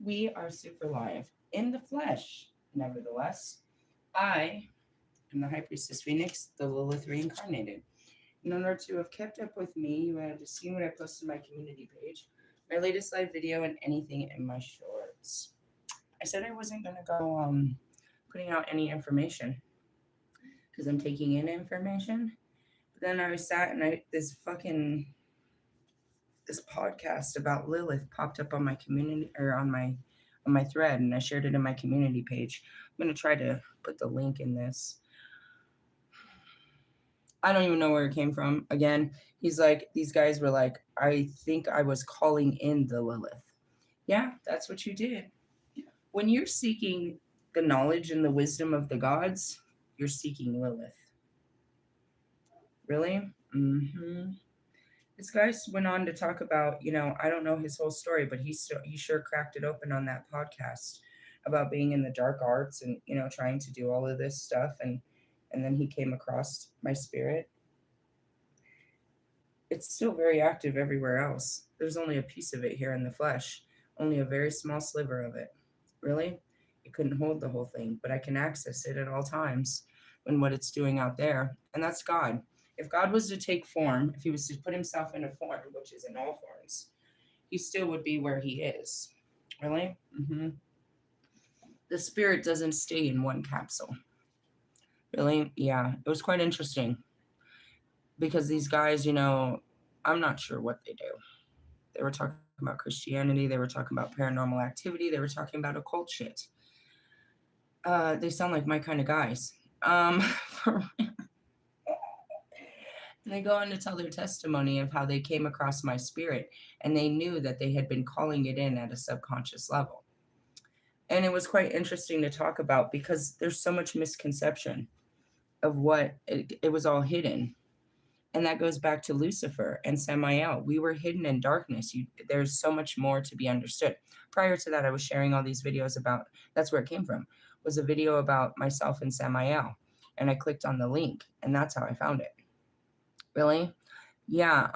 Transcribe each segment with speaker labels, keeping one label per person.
Speaker 1: We are super live in the flesh. Nevertheless, I am the High Priestess Phoenix, the Lilith reincarnated. In order to have kept up with me, you had to see what I posted on my community page, my latest live video, and anything in my shorts. I said I wasn't going to go putting out any information because I'm taking in information. But then I was sat and this podcast about Lilith popped up on my community or on my thread, and I shared it in my community page. I'm gonna try to put the link in this. I don't even know where it came from. Again, he's like, these guys were like, I think I was calling in the Lilith. Yeah, that's what you did. When you're seeking the knowledge and the wisdom of the gods, you're seeking Lilith. Really? Mm-hmm. This guy went on to talk about, I don't know his whole story, but he sure cracked it open on that podcast about being in the dark arts and, trying to do all of this stuff. And then he came across my spirit. It's still very active everywhere else. There's only a piece of it here in the flesh, only a very small sliver of it. Really? It couldn't hold the whole thing, but I can access it at all times when what it's doing out there. And that's God. If God was to take form, if he was to put himself in a form, which is in all forms, he still would be where he is. Really? Mm-hmm. The spirit doesn't stay in one capsule. Really? Yeah. It was quite interesting because these guys, I'm not sure what they do. They were talking about Christianity. They were talking about paranormal activity. They were talking about occult shit. They sound like my kind of guys. They go on to tell their testimony of how they came across my spirit and they knew that they had been calling it in at a subconscious level. And it was quite interesting to talk about because there's so much misconception of what it was all hidden. And that goes back to Lucifer and Samael. We were hidden in darkness. There's so much more to be understood. Prior to that, I was sharing all these videos about, that's where it came from, was a video about myself and Samael. And I clicked on the link, and that's how I found it. Really? Yeah.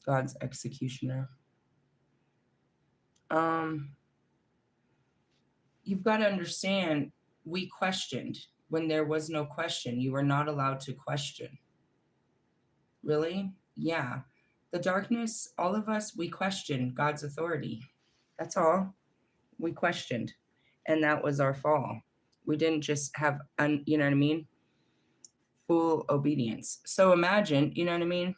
Speaker 1: God's executioner. You've got to understand, we questioned when there was no question. You were not allowed to question. Really? Yeah. The darkness, all of us, we questioned God's authority. That's all. We questioned. And that was our fall. We didn't just have, you know what I mean? Full obedience. So imagine, you know what I mean?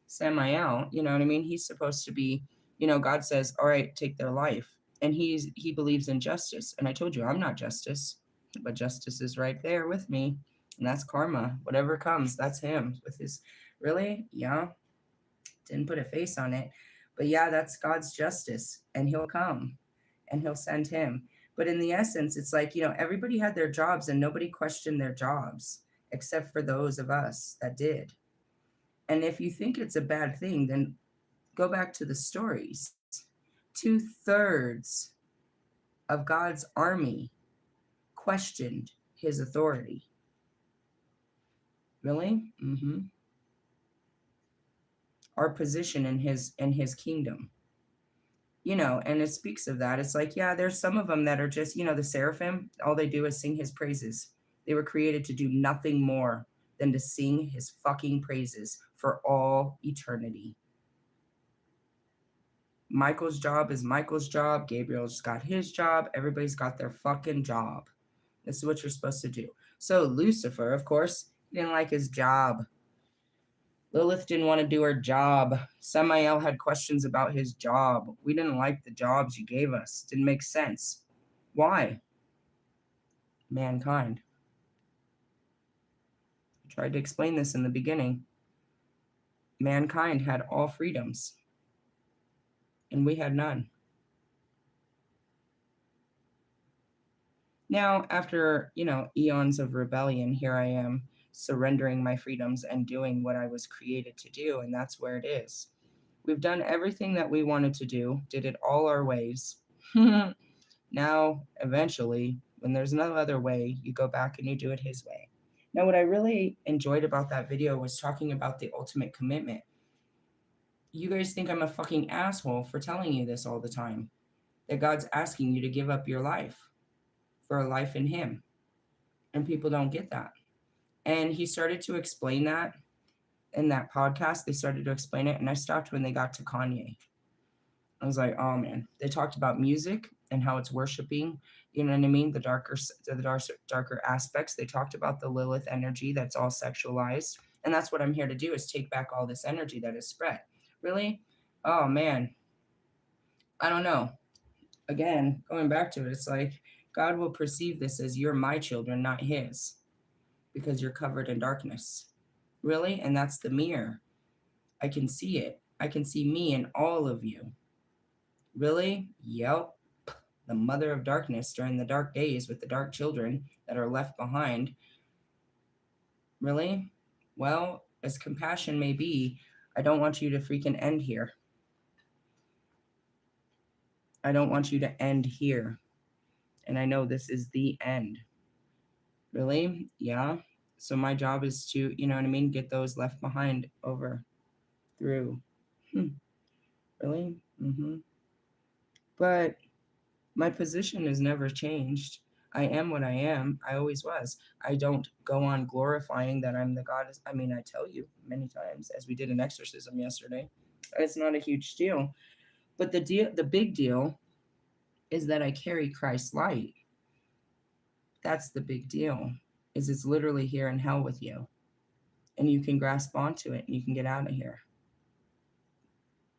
Speaker 1: Samael, you know what I mean? He's supposed to be, God says, all right, take their life. And he believes in justice. And I told you, I'm not justice, but justice is right there with me. And that's karma. Whatever comes, that's him with his, really? Yeah. Didn't put a face on it. But yeah, that's God's justice. And he'll come and he'll send him. But in the essence, it's like, everybody had their jobs and nobody questioned their jobs except for those of us that did. And if you think it's a bad thing, then go back to the stories. 2/3 of God's army questioned his authority. Really? Mm-hmm. Our position in his kingdom. And it speaks of that. It's like, yeah, there's some of them that are just, the seraphim, all they do is sing his praises. They were created to do nothing more than to sing his fucking praises for all eternity. Michael's job is Michael's job. Gabriel's got his job. Everybody's got their fucking job. This is what you're supposed to do. So Lucifer, of course, he didn't like his job. Lilith didn't want to do her job. Samael had questions about his job. We didn't like the jobs you gave us. Didn't make sense. Why? Mankind. I tried to explain this in the beginning. Mankind had all freedoms, and we had none. Now, after, eons of rebellion, here I am surrendering my freedoms and doing what I was created to do, and that's where it is. We've done everything that we wanted to do, did it all our ways. Now, eventually, when there's no other way, you go back and you do it his way. Now, what I really enjoyed about that video was talking about the ultimate commitment. You guys think I'm a fucking asshole for telling you this all the time. That God's asking you to give up your life for a life in Him. And people don't get that. And he started to explain that in that podcast. They started to explain it. And I stopped when they got to Kanye. I was like, oh man, they talked about music and how it's worshiping, you know what I mean? The darker aspects. They talked about the Lilith energy that's all sexualized. And that's what I'm here to do, is take back all this energy that is spread. Really? Oh man, I don't know. Again, going back to it, it's like God will perceive this as you're my children, not his, because you're covered in darkness. Really? And that's the mirror. I can see it. I can see me in all of you. Really? Yep. The mother of darkness during the dark days with the dark children that are left behind. Really? Well, as compassion may be, I don't want you to freaking end here. I don't want you to end here. And I know this is the end. Really? Yeah. So my job is to, you know what I mean, get those left behind over through. Really? But my position has never changed. I am what I am. I always was. I don't go on glorifying that I'm the goddess. I mean, I tell you many times, as we did an exorcism yesterday, it's not a huge deal. But the big deal is that I carry Christ's light. That's the big deal, is it's literally here in hell with you. And you can grasp onto it and you can get out of here.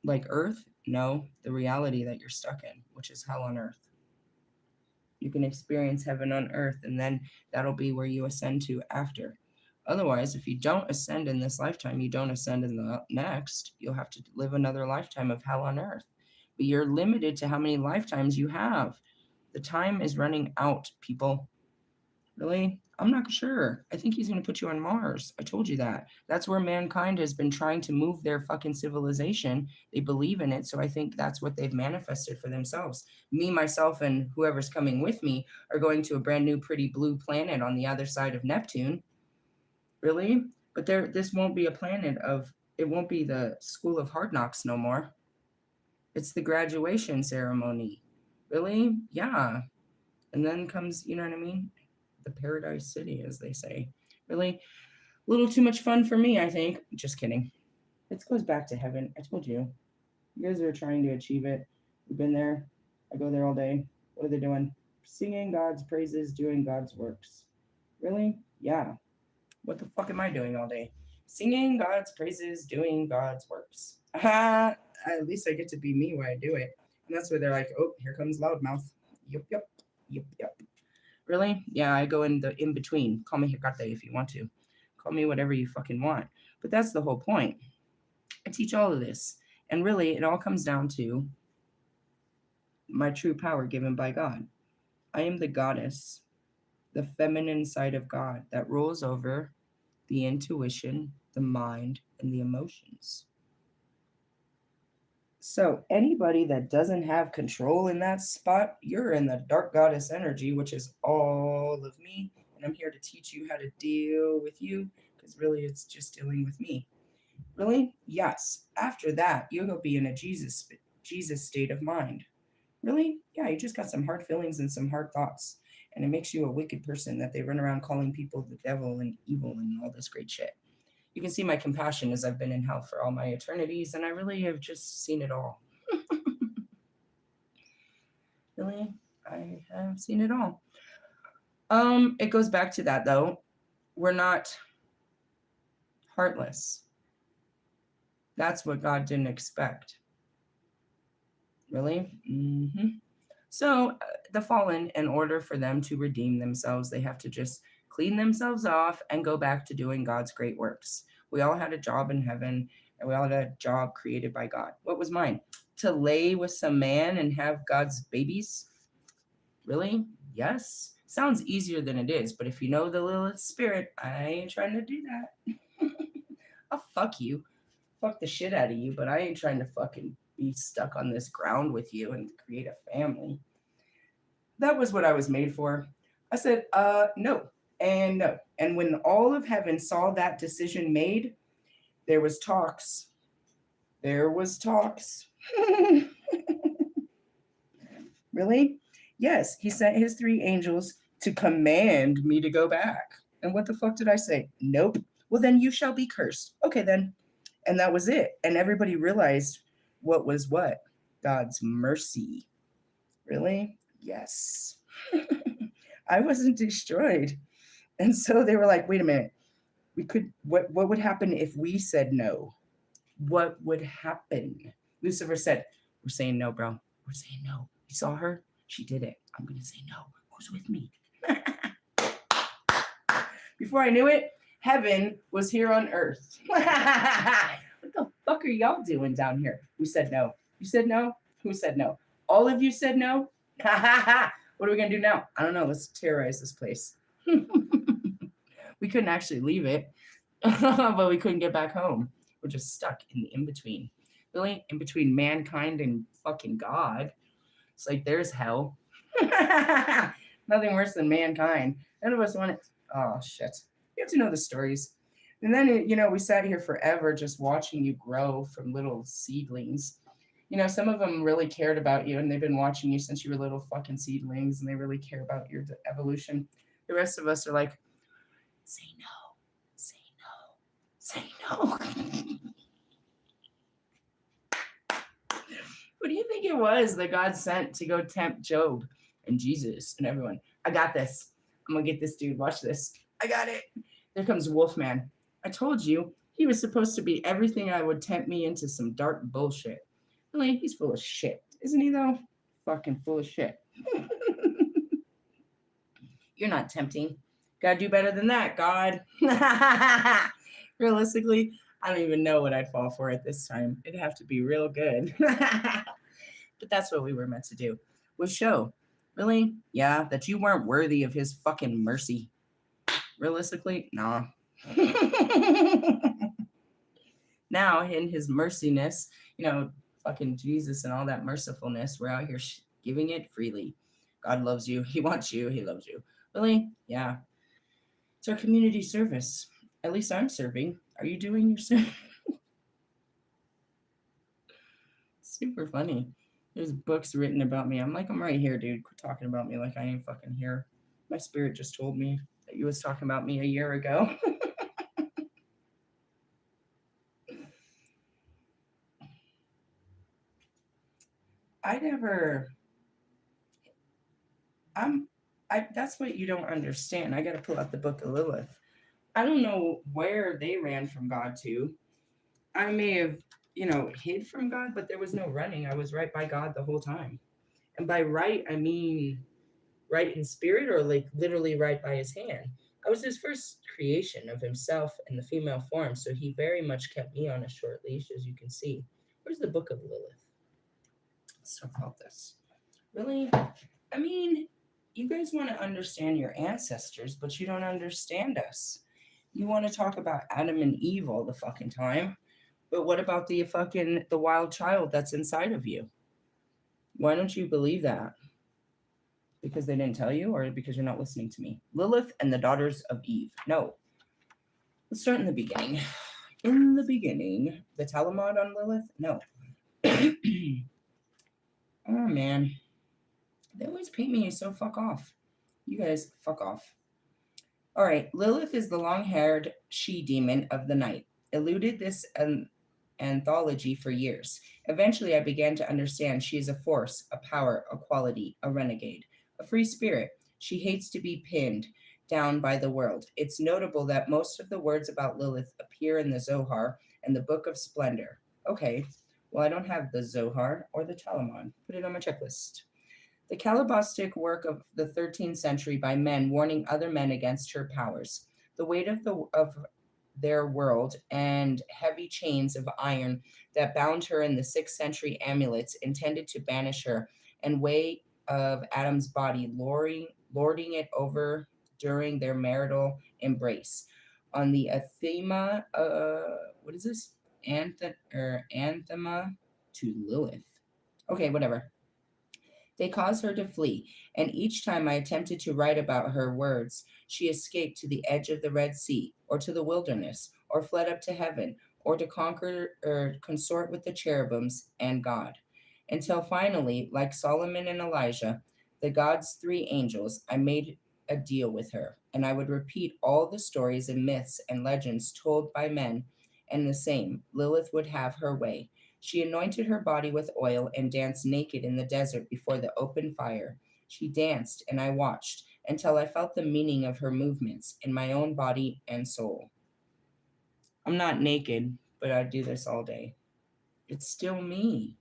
Speaker 1: Like earth? No, the reality that you're stuck in, which is hell on earth. You can experience heaven on earth, and then that'll be where you ascend to after. Otherwise, if you don't ascend in this lifetime, you don't ascend in the next. You'll have to live another lifetime of hell on earth. But you're limited to how many lifetimes you have. The time is running out, people. Really? I'm not sure. I think he's going to put you on Mars. I told you that. That's where mankind has been trying to move their fucking civilization. They believe in it. So I think that's what they've manifested for themselves. Me, myself, and whoever's coming with me are going to a brand new pretty blue planet on the other side of Neptune. Really? But this won't be a planet of, it won't be the school of hard knocks no more. It's the graduation ceremony. Really? Yeah. And then comes, you know what I mean? The paradise city, as they say. Really? A little too much fun for me, I think. Just kidding. It goes back to heaven. I told you. You guys are trying to achieve it. We've been there. I go there all day. What are they doing? Singing God's praises, doing God's works. Really? Yeah. What the fuck am I doing all day? Singing God's praises, doing God's works. At least I get to be me while I do it. And that's where they're like, oh, here comes loudmouth. Yep. Really? Yeah, I go in the in between. Call me Hikate if you want to. Call me whatever you fucking want. But that's the whole point. I teach all of this. And really, it all comes down to my true power given by God. I am the goddess, the feminine side of God that rules over the intuition, the mind, and the emotions. So anybody that doesn't have control in that spot, you're in the dark goddess energy, which is all of me. And I'm here to teach you how to deal with you, because really it's just dealing with me. Really? Yes. After that, you'll be in a Jesus state of mind. Really? Yeah, you just got some hard feelings and some hard thoughts. And it makes you a wicked person that they run around calling people the devil and evil and all this great shit. You can see my compassion as I've been in hell for all my eternities, and I really have just seen it all. Really? I have seen it all. It goes back to that, though. We're not heartless. That's what God didn't expect. Really? So the fallen, in order for them to redeem themselves, they have to just clean themselves off and go back to doing God's great works. We all had a job in heaven, and we all had a job created by God. What was mine? To lay with some man and have God's babies? Really? Yes. Sounds easier than it is, but if you know the Lilith spirit, I ain't trying to do that. I'll fuck you. Fuck the shit out of you, but I ain't trying to fucking be stuck on this ground with you and create a family. That was what I was made for. I said, no, and no. And when all of heaven saw that decision made, there was talks There was talks. Really? Yes, he sent his three angels to command me to go back. And what the fuck did I say? Nope. Well, then you shall be cursed. Okay, then. And that was it. And everybody realized what was what? God's mercy. Really? Yes. I wasn't destroyed. And so they were like, wait a minute. What would happen if we said no? What would happen? Lucifer said, we're saying no, bro. We're saying no. You saw her? She did it. I'm going to say no. Who's with me? Before I knew it, heaven was here on earth. What the fuck are y'all doing down here? We said no. You said no? Who said no? All of you said no? What are we going to do now? I don't know. Let's terrorize this place. We couldn't actually leave it, but we couldn't get back home. We're just stuck in the in-between. Really? In between mankind and fucking God. It's like there's hell. Nothing worse than mankind. None of us want it. Oh, shit. You have to know the stories. And then, we sat here forever just watching you grow from little seedlings. Some of them really cared about you, and they've been watching you since you were little fucking seedlings, and they really care about your evolution. The rest of us are like, say no, say no, say no. What do you think it was that God sent to go tempt Job and Jesus and everyone? I got this. I'm going to get this dude. Watch this. I got it. There comes Wolfman. I told you he was supposed to be everything I would tempt me into some dark bullshit. Really, he's full of shit. Isn't he, though? Fucking full of shit. You're not tempting. Gotta do better than that, God. Realistically, I don't even know what I'd fall for at this time. It'd have to be real good. But that's what we were meant to do. Was show. Really? Yeah, that you weren't worthy of his fucking mercy. Realistically? Nah. Now, in his merciness, fucking Jesus and all that mercifulness, we're out here giving it freely. God loves you. He wants you. He loves you. Really? Yeah. It's our community service. At least I'm serving. Are you doing your service? Super funny. There's books written about me. I'm like, I'm right here, dude. Quit talking about me like I ain't fucking here. My spirit just told me that you was talking about me a year ago. That's what you don't understand. I got to pull out the book of Lilith. I don't know where they ran from God to. I may have, hid from God, but there was no running. I was right by God the whole time. And by right, I mean right in spirit, or like literally right by his hand. I was his first creation of himself in the female form, so he very much kept me on a short leash, as you can see. Where's the book of Lilith? Let's talk about this. Really? I mean, you guys want to understand your ancestors, but you don't understand us. You want to talk about Adam and Eve all the fucking time, but what about the wild child that's inside of you? Why don't you believe that? Because they didn't tell you, or because you're not listening to me? Lilith and the daughters of Eve. No. Let's start in the beginning. In the beginning, the Talmud on Lilith? No. Oh, man. They always paint me so fuck off. You guys, fuck off. All right. Lilith is the long-haired she-demon of the night. Eluded this anthology for years. Eventually, I began to understand she is a force, a power, a quality, a renegade, a free spirit. She hates to be pinned down by the world. It's notable that most of the words about Lilith appear in the Zohar and the Book of Splendor. Okay, well, I don't have the Zohar or the Talmud. Put it on my checklist. The Kabbalistic work of the 13th century by men warning other men against her powers. The weight of their world and heavy chains of iron that bound her in the 6th century amulets intended to banish her, and weight of Adam's body lording it over during their marital embrace. On the anathema, what is this? Anathema to Lilith. Okay, whatever. They caused her to flee, and each time I attempted to write about her words, she escaped to the edge of the Red Sea, or to the wilderness, or fled up to heaven, or to conquer or consort with the cherubims and God. Until finally, like Solomon and Elijah, the God's three angels, I made a deal with her, and I would repeat all the stories and myths and legends told by men, and the same, Lilith would have her way. She anointed her body with oil and danced naked in the desert before the open fire. She danced, and I watched until I felt the meaning of her movements in my own body and soul. I'm not naked, but I do this all day. It's still me.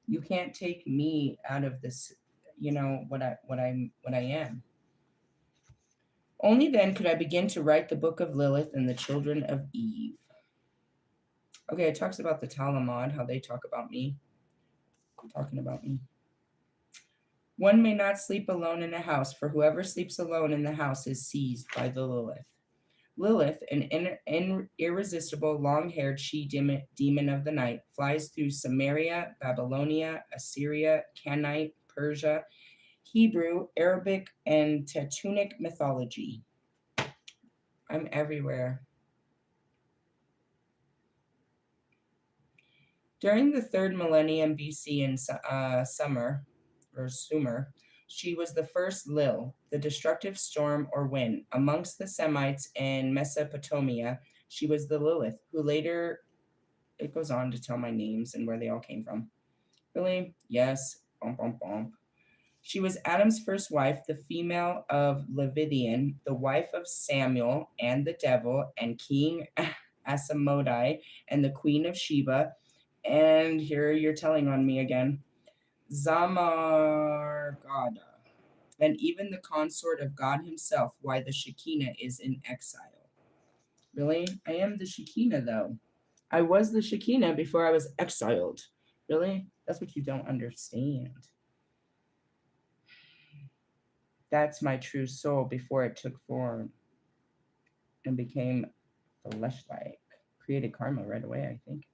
Speaker 1: You can't take me out of this, what I am. Only then could I begin to write the book of Lilith and the children of Eve. Okay, it talks about the Talmud, how they talk about me. Talking about me. One may not sleep alone in a house, for whoever sleeps alone in the house is seized by the Lilith. Lilith, an irresistible, long-haired she-demon of the night, flies through Samaria, Babylonia, Assyria, Canaanite, Persia, Hebrew, Arabic, and Teutonic mythology. I'm everywhere. During the 3rd millennium BC in Sumer, she was the first Lil, the destructive storm or wind. Amongst the Semites in Mesopotamia, she was the Lilith, who later, it goes on to tell my names and where they all came from. Really? Yes. Bump, bump, bump. She was Adam's first wife, the female of Leviathan, the wife of Samuel and the devil, and King Asamodai, and the queen of Sheba. And here you're telling on me again. Zamargada, and even the consort of God himself, why the Shekinah is in exile. Really? I am the Shekinah, though. I was the Shekinah before I was exiled. Really? That's what you don't understand. That's my true soul before it took form and became flesh-like. Created karma right away, I think.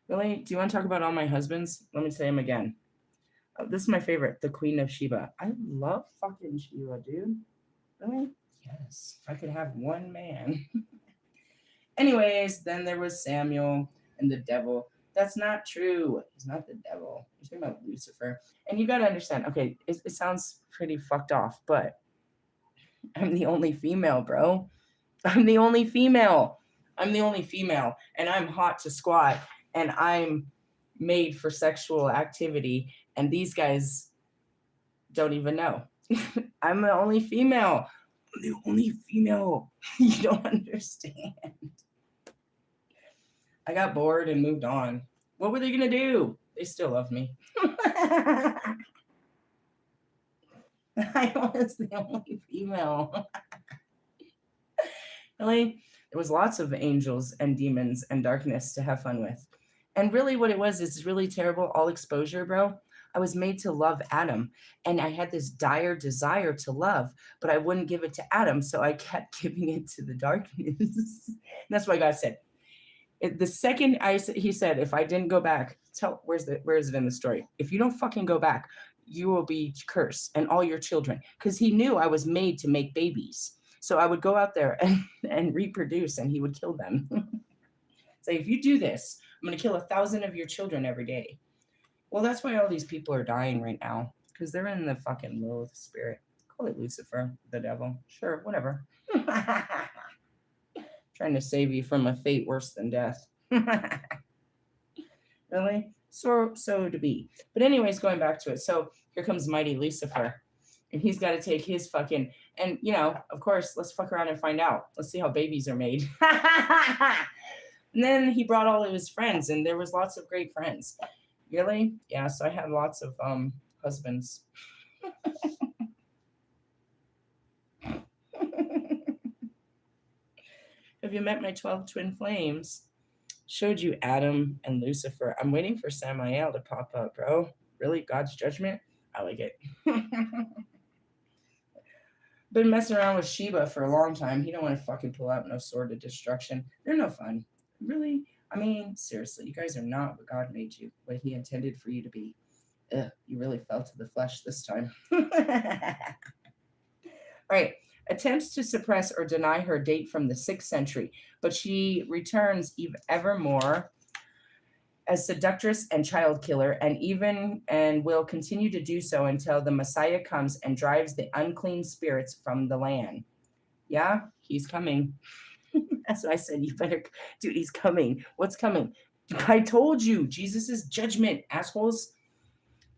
Speaker 1: Really? Do you want to talk about all my husbands? Let me say them again. Oh, this is my favorite, the Queen of Sheba. I love fucking Sheba, dude. Really? Yes. If I could have one man. Anyways, then there was Samuel and the devil. That's not true. He's not the devil. He's talking about Lucifer. And you got to understand, okay, it sounds pretty fucked off, but I'm the only female, bro. I'm the only female. I'm the only female. And I'm hot to squat. And I'm made for sexual activity. And these guys don't even know. I'm the only female. I'm the only female. You don't understand. I got bored and moved on. What were they going to do? They still love me. I was the only female. Really? There was lots of angels and demons and darkness to have fun with. And really what it was is really terrible. All exposure, bro. I was made to love Adam. And I had this dire desire to love, but I wouldn't give it to Adam. So I kept giving it to the darkness. And that's why God said, the second he said, if I didn't go back, where is it in the story? If you don't fucking go back, you will be cursed and all your children. Because he knew I was made to make babies. So I would go out there and reproduce, and he would kill them. Say, if you do this, I'm going to kill 1,000 of your children every day. Well, that's why all these people are dying right now, because they're in the fucking Lilith spirit. Call it Lucifer, the devil. Sure, whatever. Trying to save you from a fate worse than death. Really? So to be. But anyways, going back to it. So here comes mighty Lucifer. And he's got to take his fucking, and of course, let's fuck around and find out. Let's see how babies are made. And then he brought all of his friends, and there was lots of great friends. Really? Yeah, so I had lots of husbands. Have you met my 12 twin flames? Showed you Adam and Lucifer. I'm waiting for Samael to pop up, bro. Really? God's judgment? I like it. Been messing around with Sheba for a long time. He don't want to fucking pull out no sword of destruction. They're no fun. Really? I mean, seriously, you guys are not what God made you, what he intended for you to be. Ugh, you really fell to the flesh this time. All right. attempts to suppress or deny her date from the 6th century, but she returns ever more as seductress and child killer, and will continue to do so until the Messiah comes and drives the unclean spirits from the land. Yeah, he's coming. That's what I said. You better, dude, he's coming. What's coming? I told you, Jesus' judgment, assholes.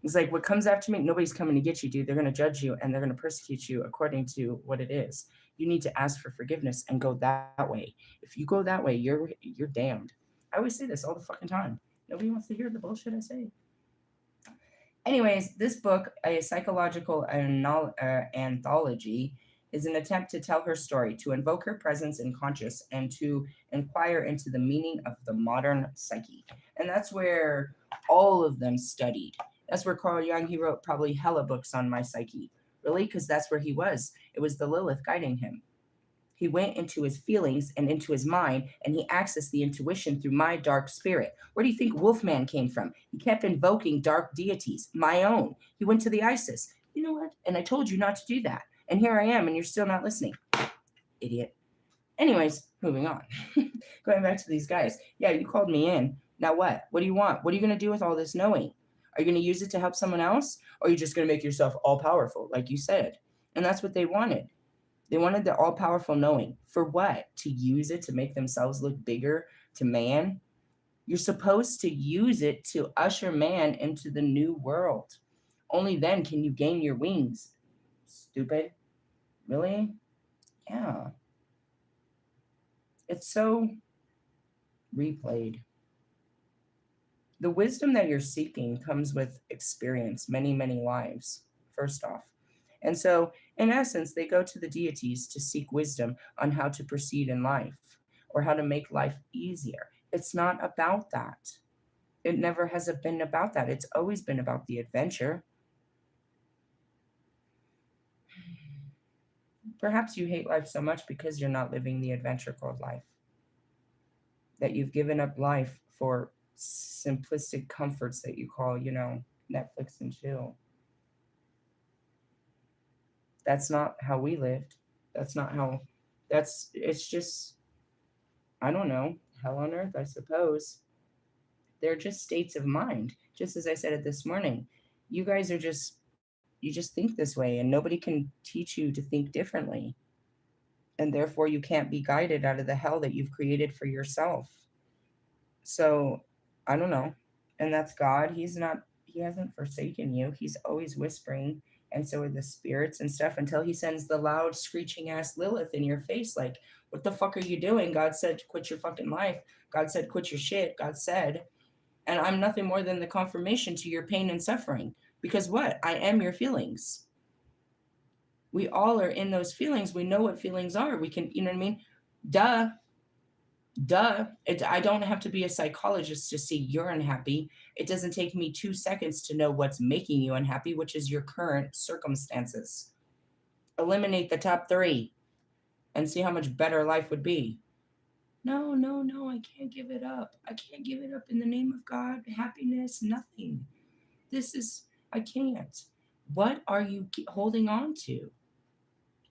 Speaker 1: It's like, what comes after me? Nobody's coming to get you, dude. They're going to judge you and they're going to persecute you according to what it is. You need to ask for forgiveness and go that way. If you go that way, you're damned. I always say this all the fucking time. Nobody wants to hear the bullshit I say. Anyways, this book, a psychological anthology, is an attempt to tell her story, to invoke her presence in conscious, and to inquire into the meaning of the modern psyche. And that's where all of them studied. That's where Carl Jung, he wrote probably hella books on my psyche. Really? Because that's where he was. It was the Lilith guiding him. He went into his feelings and into his mind, and he accessed the intuition through my dark spirit. Where do you think Wolfman came from? He kept invoking dark deities, my own. He went to the Isis. You know what? And I told you not to do that. And here I am, and you're still not listening. Idiot. Anyways, moving on. Going back to these guys. Yeah, you called me in. Now what? What do you want? What are you going to do with all this knowing? Are you going to use it to help someone else? Or are you just going to make yourself all powerful, like you said? And that's what they wanted. They wanted the all-powerful knowing. For what? To use it to make themselves look bigger to man? You're supposed to use it to usher man into the new world. Only then can you gain your wings. Stupid. Really? Yeah. It's so replayed. The wisdom that you're seeking comes with experience, many, many lives, first off. And so, in essence, they go to the deities to seek wisdom on how to proceed in life or how to make life easier. It's not about that. It never has been about that. It's always been about the adventure. Perhaps you hate life so much because you're not living the adventure called life, that you've given up life for simplistic comforts that you call, Netflix and chill. That's not how we lived. That's not how, it's just, I don't know, hell on earth, I suppose. They're just states of mind. Just as I said it this morning, you guys are you just think this way, and nobody can teach you to think differently. And therefore, you can't be guided out of the hell that you've created for yourself. So, I don't know. And that's God. He hasn't forsaken you. He's always whispering. And so are the spirits and stuff until he sends the loud, screeching ass Lilith in your face. Like, what the fuck are you doing? God said, quit your fucking life. God said, quit your shit. God said. And I'm nothing more than the confirmation to your pain and suffering. Because what? I am your feelings. We all are in those feelings. We know what feelings are. We can, you know what I mean? Duh. Duh. I don't have to be a psychologist to see you're unhappy. It doesn't take me 2 seconds to know what's making you unhappy, which is your current circumstances. Eliminate the top three and see how much better life would be. No, no, no, I can't give it up. I can't give it up in the name of God, happiness, nothing. I can't. What are you holding on to?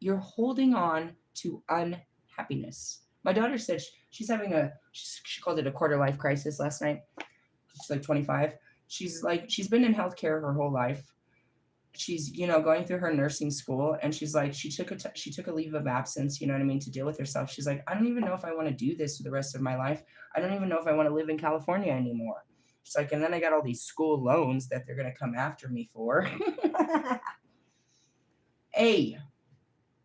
Speaker 1: You're holding on to unhappiness. My daughter said she's having she called it a quarter life crisis last night. She's like 25. She's been in healthcare her whole life. She's, going through her nursing school, and she's like, she took a leave of absence, you know what I mean, to deal with herself. She's like, I don't even know if I want to do this for the rest of my life. I don't even know if I want to live in California anymore. She's like, and then I got all these school loans that they're going to come after me for. Hey,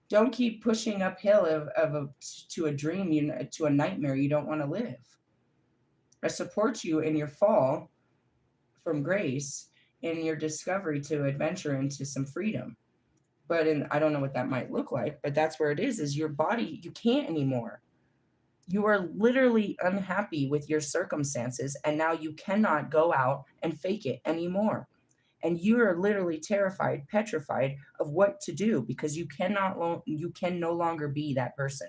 Speaker 1: don't keep pushing uphill to a dream, to a nightmare you don't want to live. I support you in your fall from grace, in your discovery to adventure into some freedom. But I don't know what that might look like, but that's where it is your body, you can't anymore. You are literally unhappy with your circumstances, and now you cannot go out and fake it anymore. And you are literally terrified, petrified of what to do because you can no longer be that person.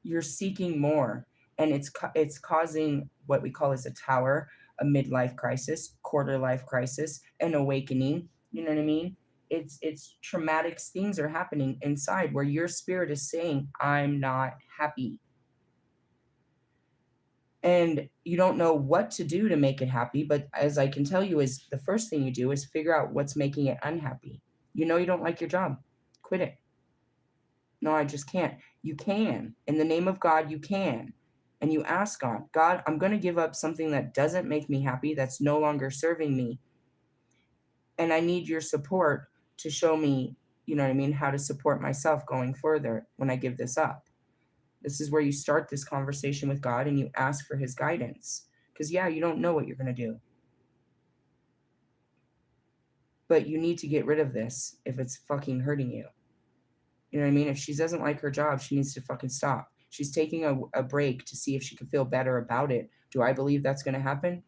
Speaker 1: You're seeking more, and it's causing what we call as a tower, a midlife crisis, quarter life crisis, an awakening. You know what I mean? It's traumatic things are happening inside where your spirit is saying, I'm not happy. And you don't know what to do to make it happy, but as I can tell you, is the first thing you do is figure out what's making it unhappy. You know you don't like your job. Quit it. No, I just can't. You can. In the name of God, you can. And you ask God, God, I'm going to give up something that doesn't make me happy, that's no longer serving me. And I need your support to show me, you know what I mean, how to support myself going further when I give this up. This is where you start this conversation with God and you ask for his guidance. Because, yeah, you don't know what you're going to do. But you need to get rid of this if it's fucking hurting you. You know what I mean? If she doesn't like her job, she needs to fucking stop. She's taking a break to see if she can feel better about it. Do I believe that's going to happen?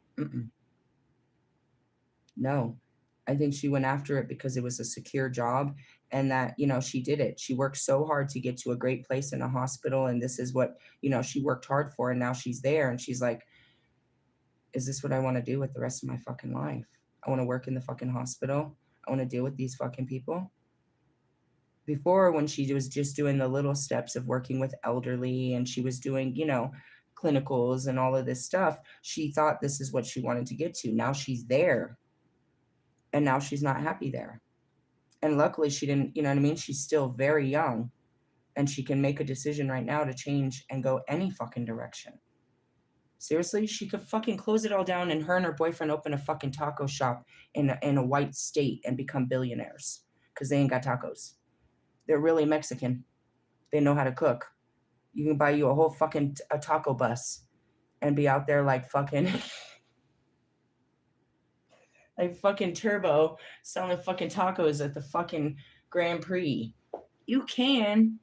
Speaker 1: No. I think she went after it because it was a secure job and that, you know, she did it. She worked so hard to get to a great place in a hospital. And this is what, you know, she worked hard for. And now she's there and she's like, is this what I want to do with the rest of my fucking life? I want to work in the fucking hospital. I want to deal with these fucking people. Before, when she was just doing the little steps of working with elderly and she was doing, you know, clinicals and all of this stuff, she thought this is what she wanted to get to. Now she's there. And now she's not happy there. And luckily she didn't, you know what I mean? She's still very young and she can make a decision right now to change and go any fucking direction. Seriously, she could fucking close it all down and her and her boyfriend open a fucking taco shop in a white state and become billionaires because they ain't got tacos. They're really Mexican. They know how to cook. You can buy you a whole fucking a taco bus and be out there like fucking like fucking Turbo selling fucking tacos at the fucking Grand Prix. You can.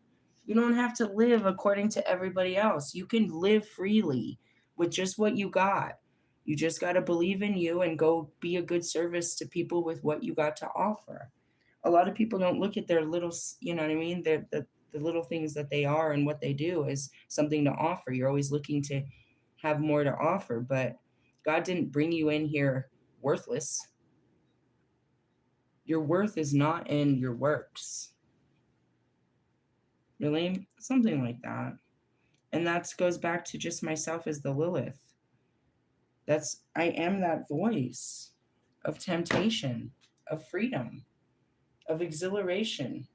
Speaker 1: You don't have to live according to everybody else. You can live freely with just what you got. You just got to believe in you and go be a good service to people with what you got to offer. A lot of people don't look at their little, you know what I mean? The little things that they are and what they do as something to offer. You're always looking to have more to offer, but God didn't bring you in here worthless. Your worth is not in your works. Really? Something like that. And that goes back to just myself as the Lilith. I am that voice of temptation, of freedom, of exhilaration.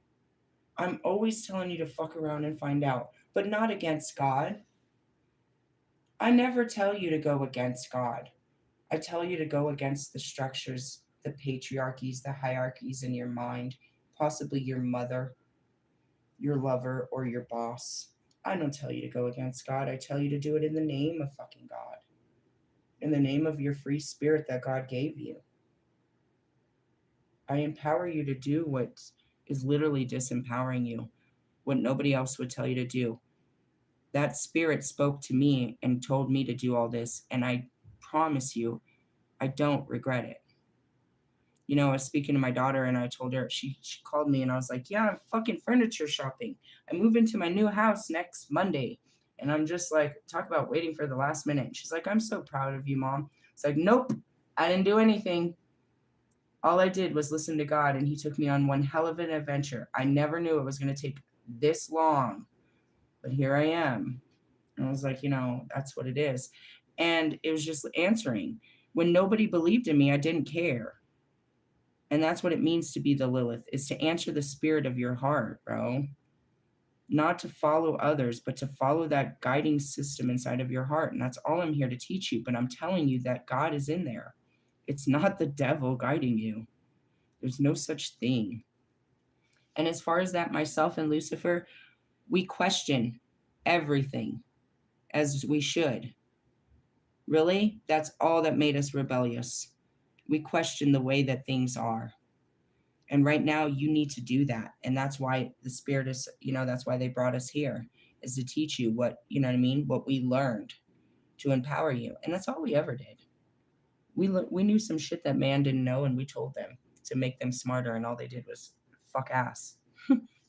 Speaker 1: I'm always telling you to fuck around and find out, but not against God. I never tell you to go against God. I tell you to go against the structures, the patriarchies, the hierarchies in your mind, possibly your mother, your lover, or your boss. I don't tell you to go against God. I tell you to do it in the name of fucking God, in the name of your free spirit that God gave you. I empower you to do what is literally disempowering you, what nobody else would tell you to do. That spirit spoke to me and told me to do all this, and I promise you, I don't regret it. You know, I was speaking to my daughter and I told her, she called me and I was like, yeah, I'm fucking furniture shopping. I move into my new house next Monday. And I'm just like, talk about waiting for the last minute. And she's like, I'm so proud of you, Mom. It's like, nope, I didn't do anything. All I did was listen to God and he took me on one hell of an adventure. I never knew it was going to take this long, but here I am. And I was like, you know, that's what it is. And it was just answering. When nobody believed in me, I didn't care. And that's what it means to be the Lilith, is to answer the spirit of your heart, bro. Not to follow others, but to follow that guiding system inside of your heart. And that's all I'm here to teach you. But I'm telling you that God is in there. It's not the devil guiding you. There's no such thing. And as far as that, myself and Lucifer, we question everything, as we should. Really? That's all that made us rebellious. We question the way that things are. And right now you need to do that. And that's why the spirit is, you know, that's why they brought us here, is to teach you what, you know what I mean? What we learned, to empower you. And that's all we ever did. We knew some shit that man didn't know and we told them to make them smarter. And all they did was fuck ass.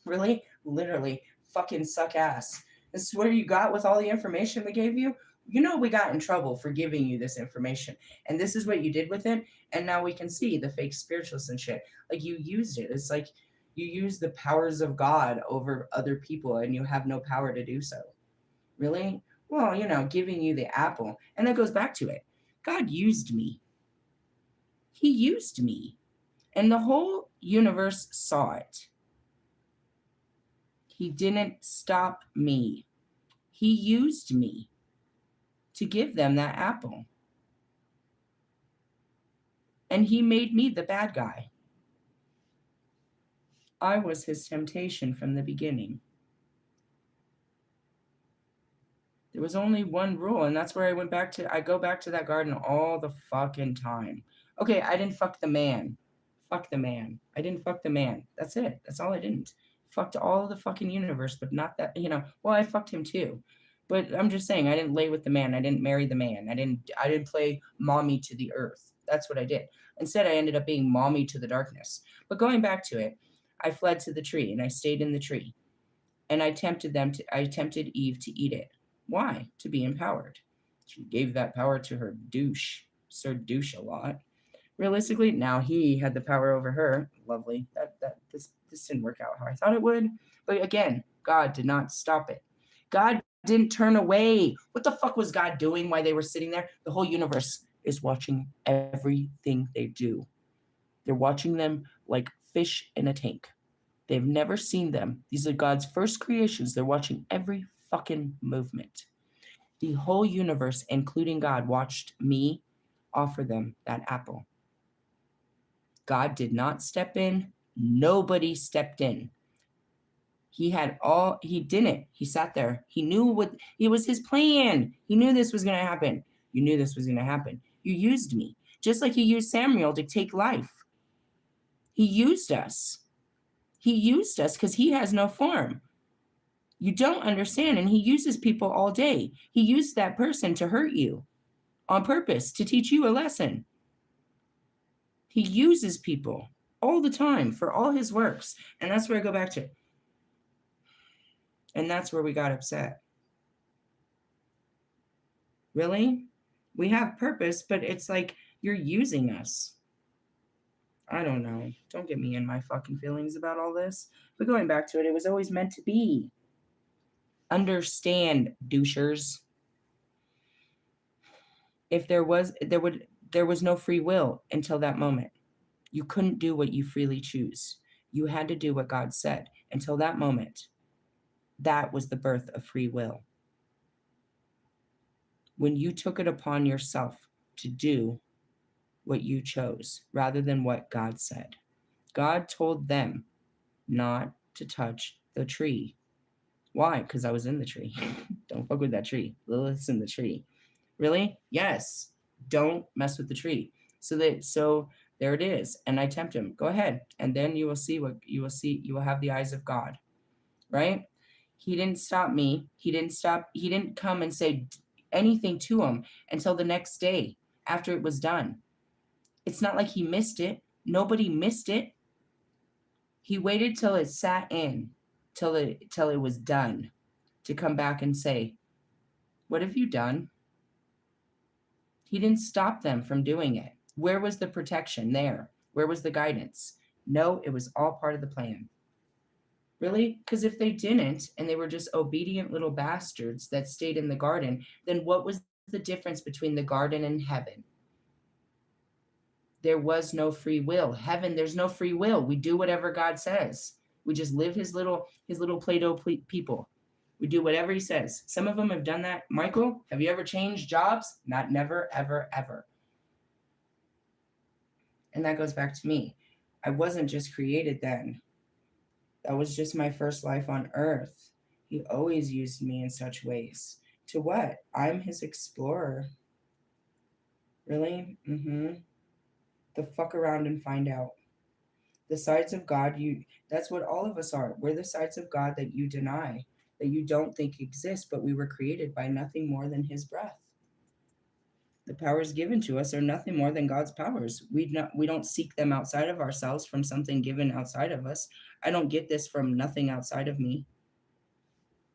Speaker 1: Really? Literally fucking suck ass. This is what you got with all the information we gave you? We got in trouble for giving you this information, and this is what you did with it, and now we can see the fake spiritualists and shit. Like, you used it. It's like you use the powers of God over other people, and you have no power to do so. Really? Well, giving you the apple, and that goes back to it. God used me. He used me, and the whole universe saw it. He didn't stop me. He used me to give them that apple. And he made me the bad guy. I was his temptation from the beginning. There was only one rule, and that's where I go back to that garden all the fucking time. Okay, I didn't fuck the man. Fuck the man. I didn't fuck the man. That's it. That's all I didn't. Fucked all the fucking universe, but not that, well, I fucked him too. But I'm just saying, I didn't lay with the man. I didn't marry the man. I didn't play mommy to the earth. That's what I did. Instead, I ended up being mommy to the darkness. But going back to it, I fled to the tree and I stayed in the tree. And I tempted Eve to eat it. Why? To be empowered. She gave that power to her douche, Sir Douche a lot. Realistically, now he had the power over her. Lovely. This didn't work out how I thought it would. But again, God did not stop it. God didn't turn away. What the fuck was God doing while they were sitting there? The whole universe is watching everything they do. They're watching them like fish in a tank. They've never seen them. These are God's first creations. They're watching every fucking movement. The whole universe, including God, watched me offer them that apple. God did not step in. Nobody stepped in. He didn't. He sat there. He knew it was his plan. He knew this was going to happen. You knew this was going to happen. You used me. Just like he used Samuel to take life. He used us. He used us because he has no form. You don't understand, and he uses people all day. He used that person to hurt you on purpose, to teach you a lesson. He uses people all the time for all his works, and that's where I go back to. And that's where we got upset. Really? We have purpose, but it's like you're using us. I don't know. Don't get me in my fucking feelings about all this. But going back to it, it was always meant to be. Understand, douchers. If there was no free will until that moment. You couldn't do what you freely choose. You had to do what God said until that moment. That was the birth of free will. When you took it upon yourself to do what you chose rather than what God said. God told them not to touch the tree. Why? Because I was in the tree. Don't fuck with that tree. Lilith's in the tree. Really? Yes. Don't mess with the tree. So there it is. And I tempt him. Go ahead. And then you will see what you will see. You will have the eyes of God. Right? He didn't stop me. He didn't come and say anything to him until the next day after it was done. It's not like he missed it. Nobody missed it. He waited till it sat in, till it was done, to come back and say, "What have you done?" He didn't stop them from doing it. Where was the protection there? Where was the guidance? No, it was all part of the plan. Really? Because if they didn't, and they were just obedient little bastards that stayed in the garden, then what was the difference between the garden and heaven? There was no free will. Heaven, there's no free will. We do whatever God says. We just live his little Play-Doh people. We do whatever he says. Some of them have done that. Michael, have you ever changed jobs? Not never, ever, ever. And that goes back to me. I wasn't just created then. That was just my first life on earth. He always used me in such ways. To what? I'm his explorer. Really? The fuck around and find out. The sides of God, that's what all of us are. We're the sides of God that you deny, that you don't think exist, but we were created by nothing more than his breath. The powers given to us are nothing more than God's powers. We don't seek them outside of ourselves from something given outside of us. I don't get this from nothing outside of me.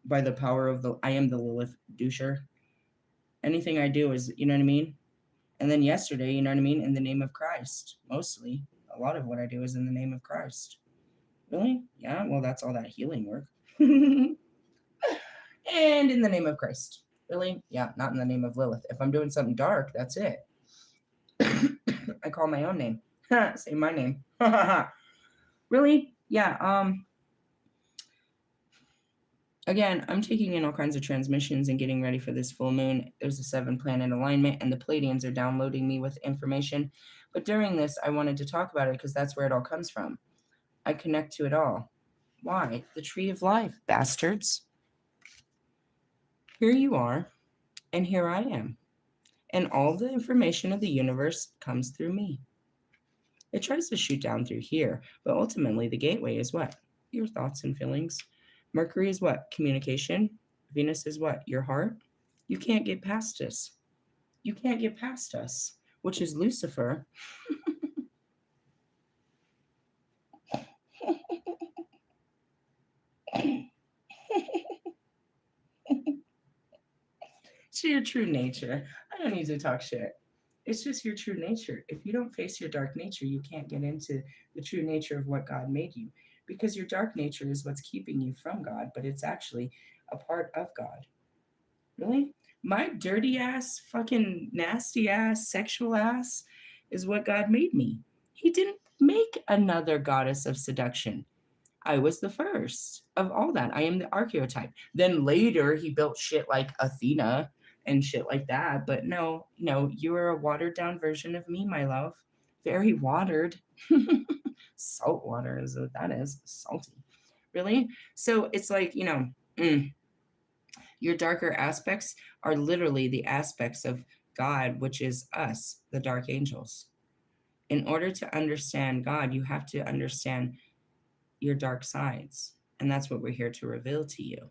Speaker 1: By the power of I am the Lilith doucher. Anything I do is, you know what I mean? And then yesterday, you know what I mean? In the name of Christ, mostly. A lot of what I do is in the name of Christ. Really? Yeah, well, that's all that healing work. And in the name of Christ. Really? Yeah, not in the name of Lilith. If I'm doing something dark, that's it. I call my own name. Say my name. Really? Yeah, again, I'm taking in all kinds of transmissions and getting ready for this full moon. There's a 7-planet alignment, and the Pleiadians are downloading me with information. But during this, I wanted to talk about it because that's where it all comes from. I connect to it all. Why? The tree of life, bastards. Here you are, and here I am. And all the information of the universe comes through me. It tries to shoot down through here, but ultimately the gateway is what? Your thoughts and feelings. Mercury is what? Communication. Venus is what? Your heart. You can't get past us. You can't get past us, which is Lucifer. It's your true nature. I don't need to talk shit. It's just your true nature. If you don't face your dark nature, you can't get into the true nature of what God made you. Because your dark nature is what's keeping you from God, but it's actually a part of God. Really? My dirty ass, fucking nasty ass, sexual ass is what God made me. He didn't make another goddess of seduction. I was the first of all that. I am the archetype. Then later he built shit like Athena and shit like that. But no, you are a watered down version of me, my love. Very watered. Salt water is what that is. Salty. Really? So it's like, your darker aspects are literally the aspects of God, which is us, the dark angels. In order to understand God, you have to understand your dark sides. And that's what we're here to reveal to you.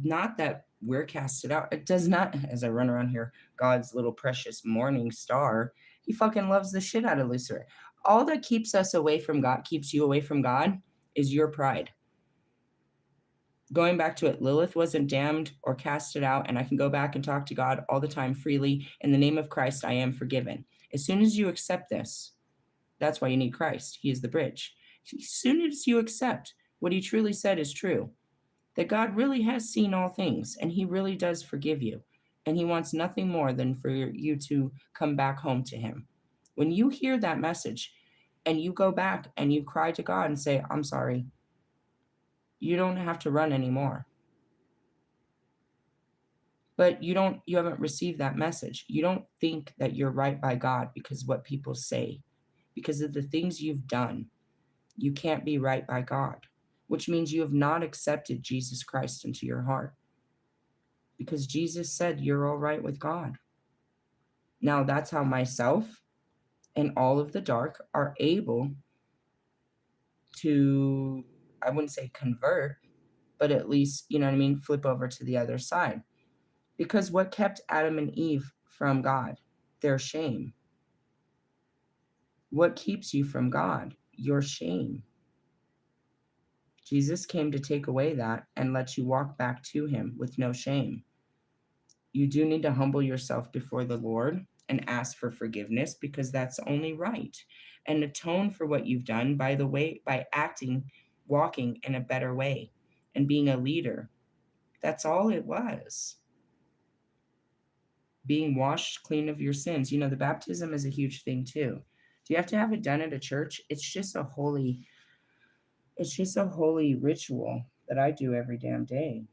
Speaker 1: Not that we're casted out. It does not, as I run around here, God's little precious morning star, he fucking loves the shit out of Lucifer. All that keeps us away from God, keeps you away from God, is your pride. Going back to it, Lilith wasn't damned or casted out, and I can go back and talk to God all the time freely. In the name of Christ, I am forgiven. As soon as you accept this, that's why you need Christ. He is the bridge. As soon as you accept what he truly said is true, that God really has seen all things, and he really does forgive you, and he wants nothing more than for you to come back home to him. When you hear that message and you go back and you cry to God and say, I'm sorry, you don't have to run anymore. But you haven't received that message. You don't think that you're right by God because of what people say, because of the things you've done. You can't be right by God, which means you have not accepted Jesus Christ into your heart, because Jesus said you're all right with God. Now that's how myself and all of the dark are able to, I wouldn't say convert, but at least, flip over to the other side. Because what kept Adam and Eve from God? Their shame. What keeps you from God? Your shame. Jesus came to take away that and let you walk back to him with no shame. You do need to humble yourself before the Lord and ask for forgiveness, because that's only right. And atone for what you've done by acting, walking in a better way and being a leader. That's all it was. Being washed clean of your sins. The baptism is a huge thing too. Do you have to have it done at a church? It's just a holy ritual that I do every damn day.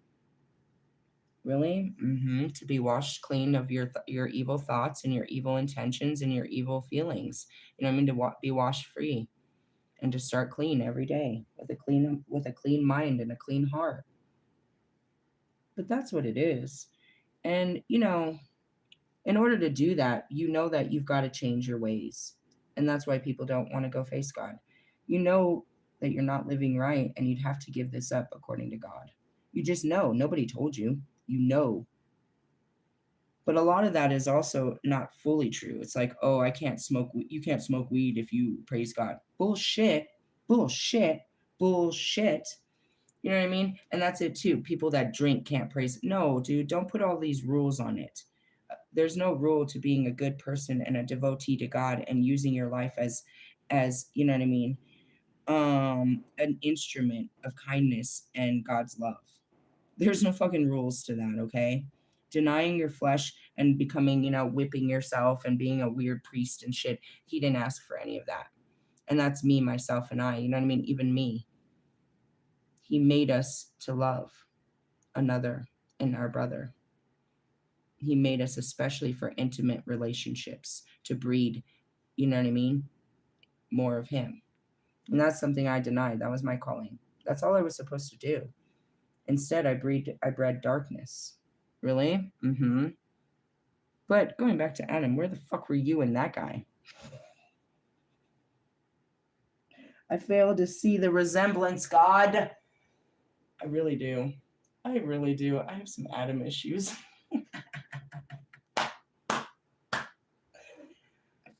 Speaker 1: Really? To be washed clean of your evil thoughts and your evil intentions and your evil feelings. To be washed free and to start clean every day with a clean mind and a clean heart. But that's what it is. And, in order to do that, that you've got to change your ways. And that's why people don't want to go face God. That you're not living right, and you'd have to give this up according to God. You just know. Nobody told you. But a lot of that is also not fully true. It's like, oh, you can't smoke weed if you praise God. Bullshit. You know what I mean? And that's it too. People that drink can't praise. No, dude, don't put all these rules on it. There's no rule to being a good person and a devotee to God and using your life as you know what I mean, an instrument of kindness and God's love. There's no fucking rules to that, okay? Denying your flesh and becoming, whipping yourself and being a weird priest and shit. He didn't ask for any of that. And that's me, myself, and I. You know what I mean? Even me. He made us to love another and our brother. He made us especially for intimate relationships to breed, you know what I mean? More of him. And that's something I denied. That was my calling. That's all I was supposed to do. Instead, I bred darkness. Really? Mm-hmm. But going back to Adam, where the fuck were you and that guy? I fail to see the resemblance, God. I really do. I really do. I have some Adam issues. I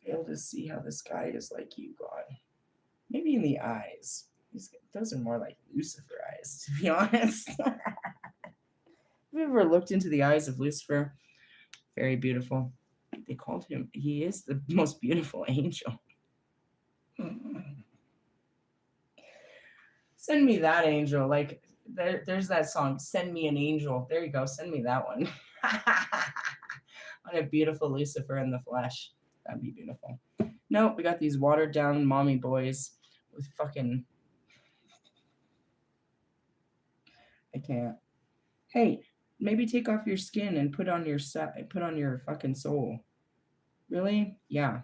Speaker 1: fail to see how this guy is like you, God. Maybe in the eyes. Those are more like Lucifer eyes, to be honest. Have you ever looked into the eyes of Lucifer? Very beautiful. They called him, he is the most beautiful angel. Send me that angel. Like, there's that song, Send Me an Angel. There you go. Send me that one. What a beautiful Lucifer in the flesh. That'd be beautiful. Nope, we got these watered down mommy boys with fucking... I can't. Hey, maybe take off your skin and put on your fucking soul. Really? Yeah.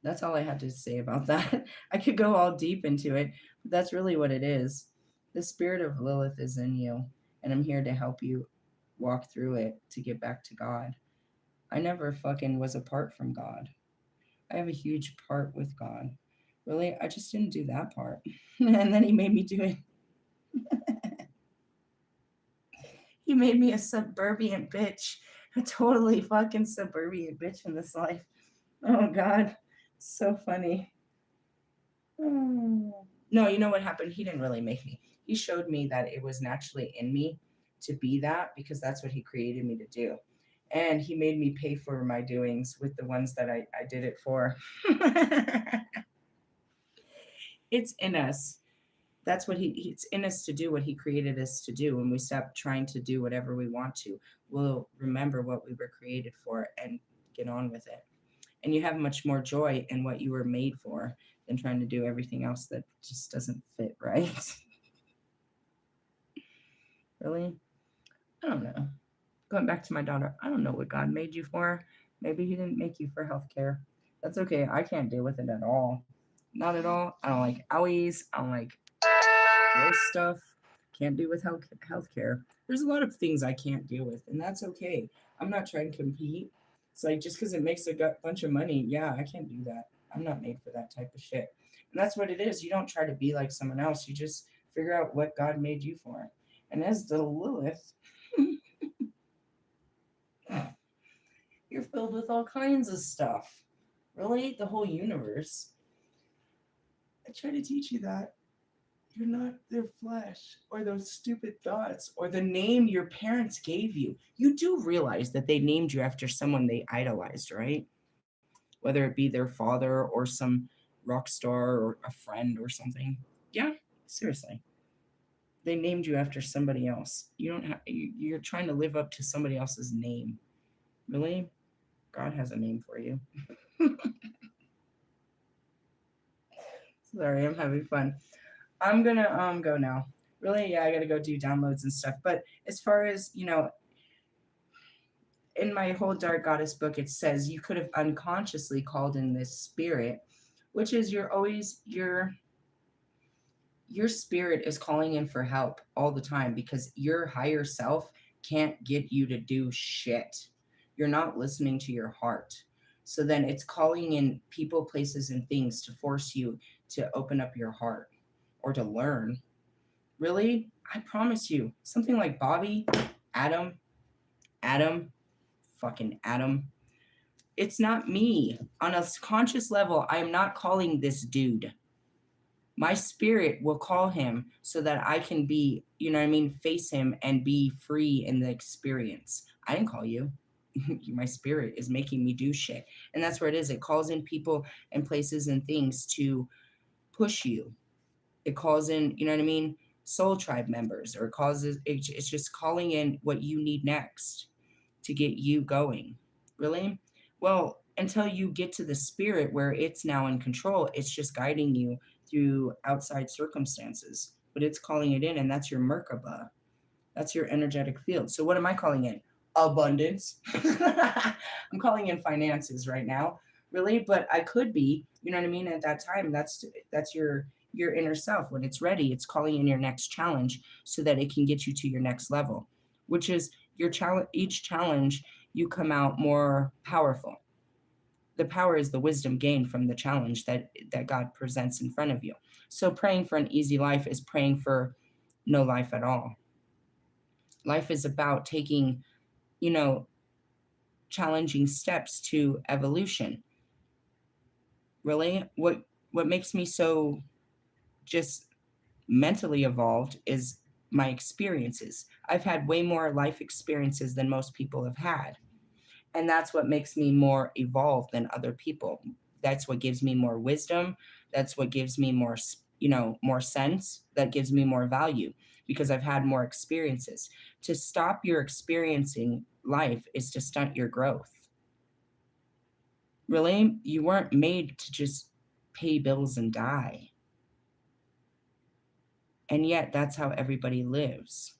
Speaker 1: That's all I had to say about that. I could go all deep into it, but that's really what it is. The spirit of Lilith is in you, and I'm here to help you walk through it to get back to God. I never fucking was apart from God. I have a huge part with God. Really? I just didn't do that part. And then he made me do it. He made me a suburban bitch. A totally fucking suburban bitch in this life. Oh, God. So funny. Oh. No, you know what happened? He didn't really make me. He showed me that it was naturally in me to be that because that's what he created me to do. And he made me pay for my doings with the ones that I did it for. It's in us. That's what it's in us to do what he created us to do. When we stop trying to do whatever we want to, we'll remember what we were created for and get on with it. And you have much more joy in what you were made for than trying to do everything else that just doesn't fit right. Really? I don't know. Going back to my daughter, I don't know what God made you for. Maybe he didn't make you for healthcare. That's okay. I can't deal with it at all. Not at all. I don't like owies. I don't like gross stuff. Can't do with healthcare. There's a lot of things I can't deal with, and that's okay. I'm not trying to compete. It's like just because it makes a bunch of money, yeah, I can't do that. I'm not made for that type of shit. And that's what it is. You don't try to be like someone else. You just figure out what God made you for. And as the Lilith, you're filled with all kinds of stuff. Really? The whole universe. I try to teach you that. You're not their flesh or those stupid thoughts or the name your parents gave you. You do realize that they named you after someone they idolized, right? Whether it be their father or some rock star or a friend or something. Yeah, seriously. They named you after somebody else. You don't have. You're trying to live up to somebody else's name. Really? God has a name for you. Sorry, I'm having fun. I'm gonna go now. Really, yeah, I gotta go do downloads and stuff. But as far as in my whole Dark Goddess book, it says you could have unconsciously called in this spirit, which is your spirit is calling in for help all the time because your higher self can't get you to do shit. You're not listening to your heart. So then it's calling in people, places, and things to force you to open up your heart or to learn. Really? I promise you, something like Bobby, Adam, fucking Adam. It's not me. On a conscious level, I am not calling this dude. My spirit will call him so that I can be, you know what I mean, face him and be free in the experience. I didn't call you. My spirit is making me do shit. And that's where it is. It calls in people and places and things to push you. It calls in, you know what I mean, soul tribe members, or it's just calling in what you need next to get you going. Really? Well, until you get to the spirit where it's now in control, it's just guiding you through outside circumstances, but it's calling it in, and that's your Merkaba. That's your energetic field. So what am I calling in? Abundance. I'm calling in finances right now, really, but I could be, you know what I mean, at that time. That's your inner self. When it's ready, it's calling in your next challenge so that it can get you to your next level, which is your challenge. Each challenge, you come out more powerful. The power is the wisdom gained from the challenge that God presents in front of you. So praying for an easy life is praying for no life at all. Life is about taking, you know, challenging steps to evolution. Really, what makes me so just mentally evolved is my experiences. I've had way more life experiences than most people have had. And that's what makes me more evolved than other people. That's what gives me more wisdom. That's what gives me more, more sense. That gives me more value because I've had more experiences. To stop your experiencing life is to stunt your growth. Really, you weren't made to just pay bills and die. And yet, that's how everybody lives.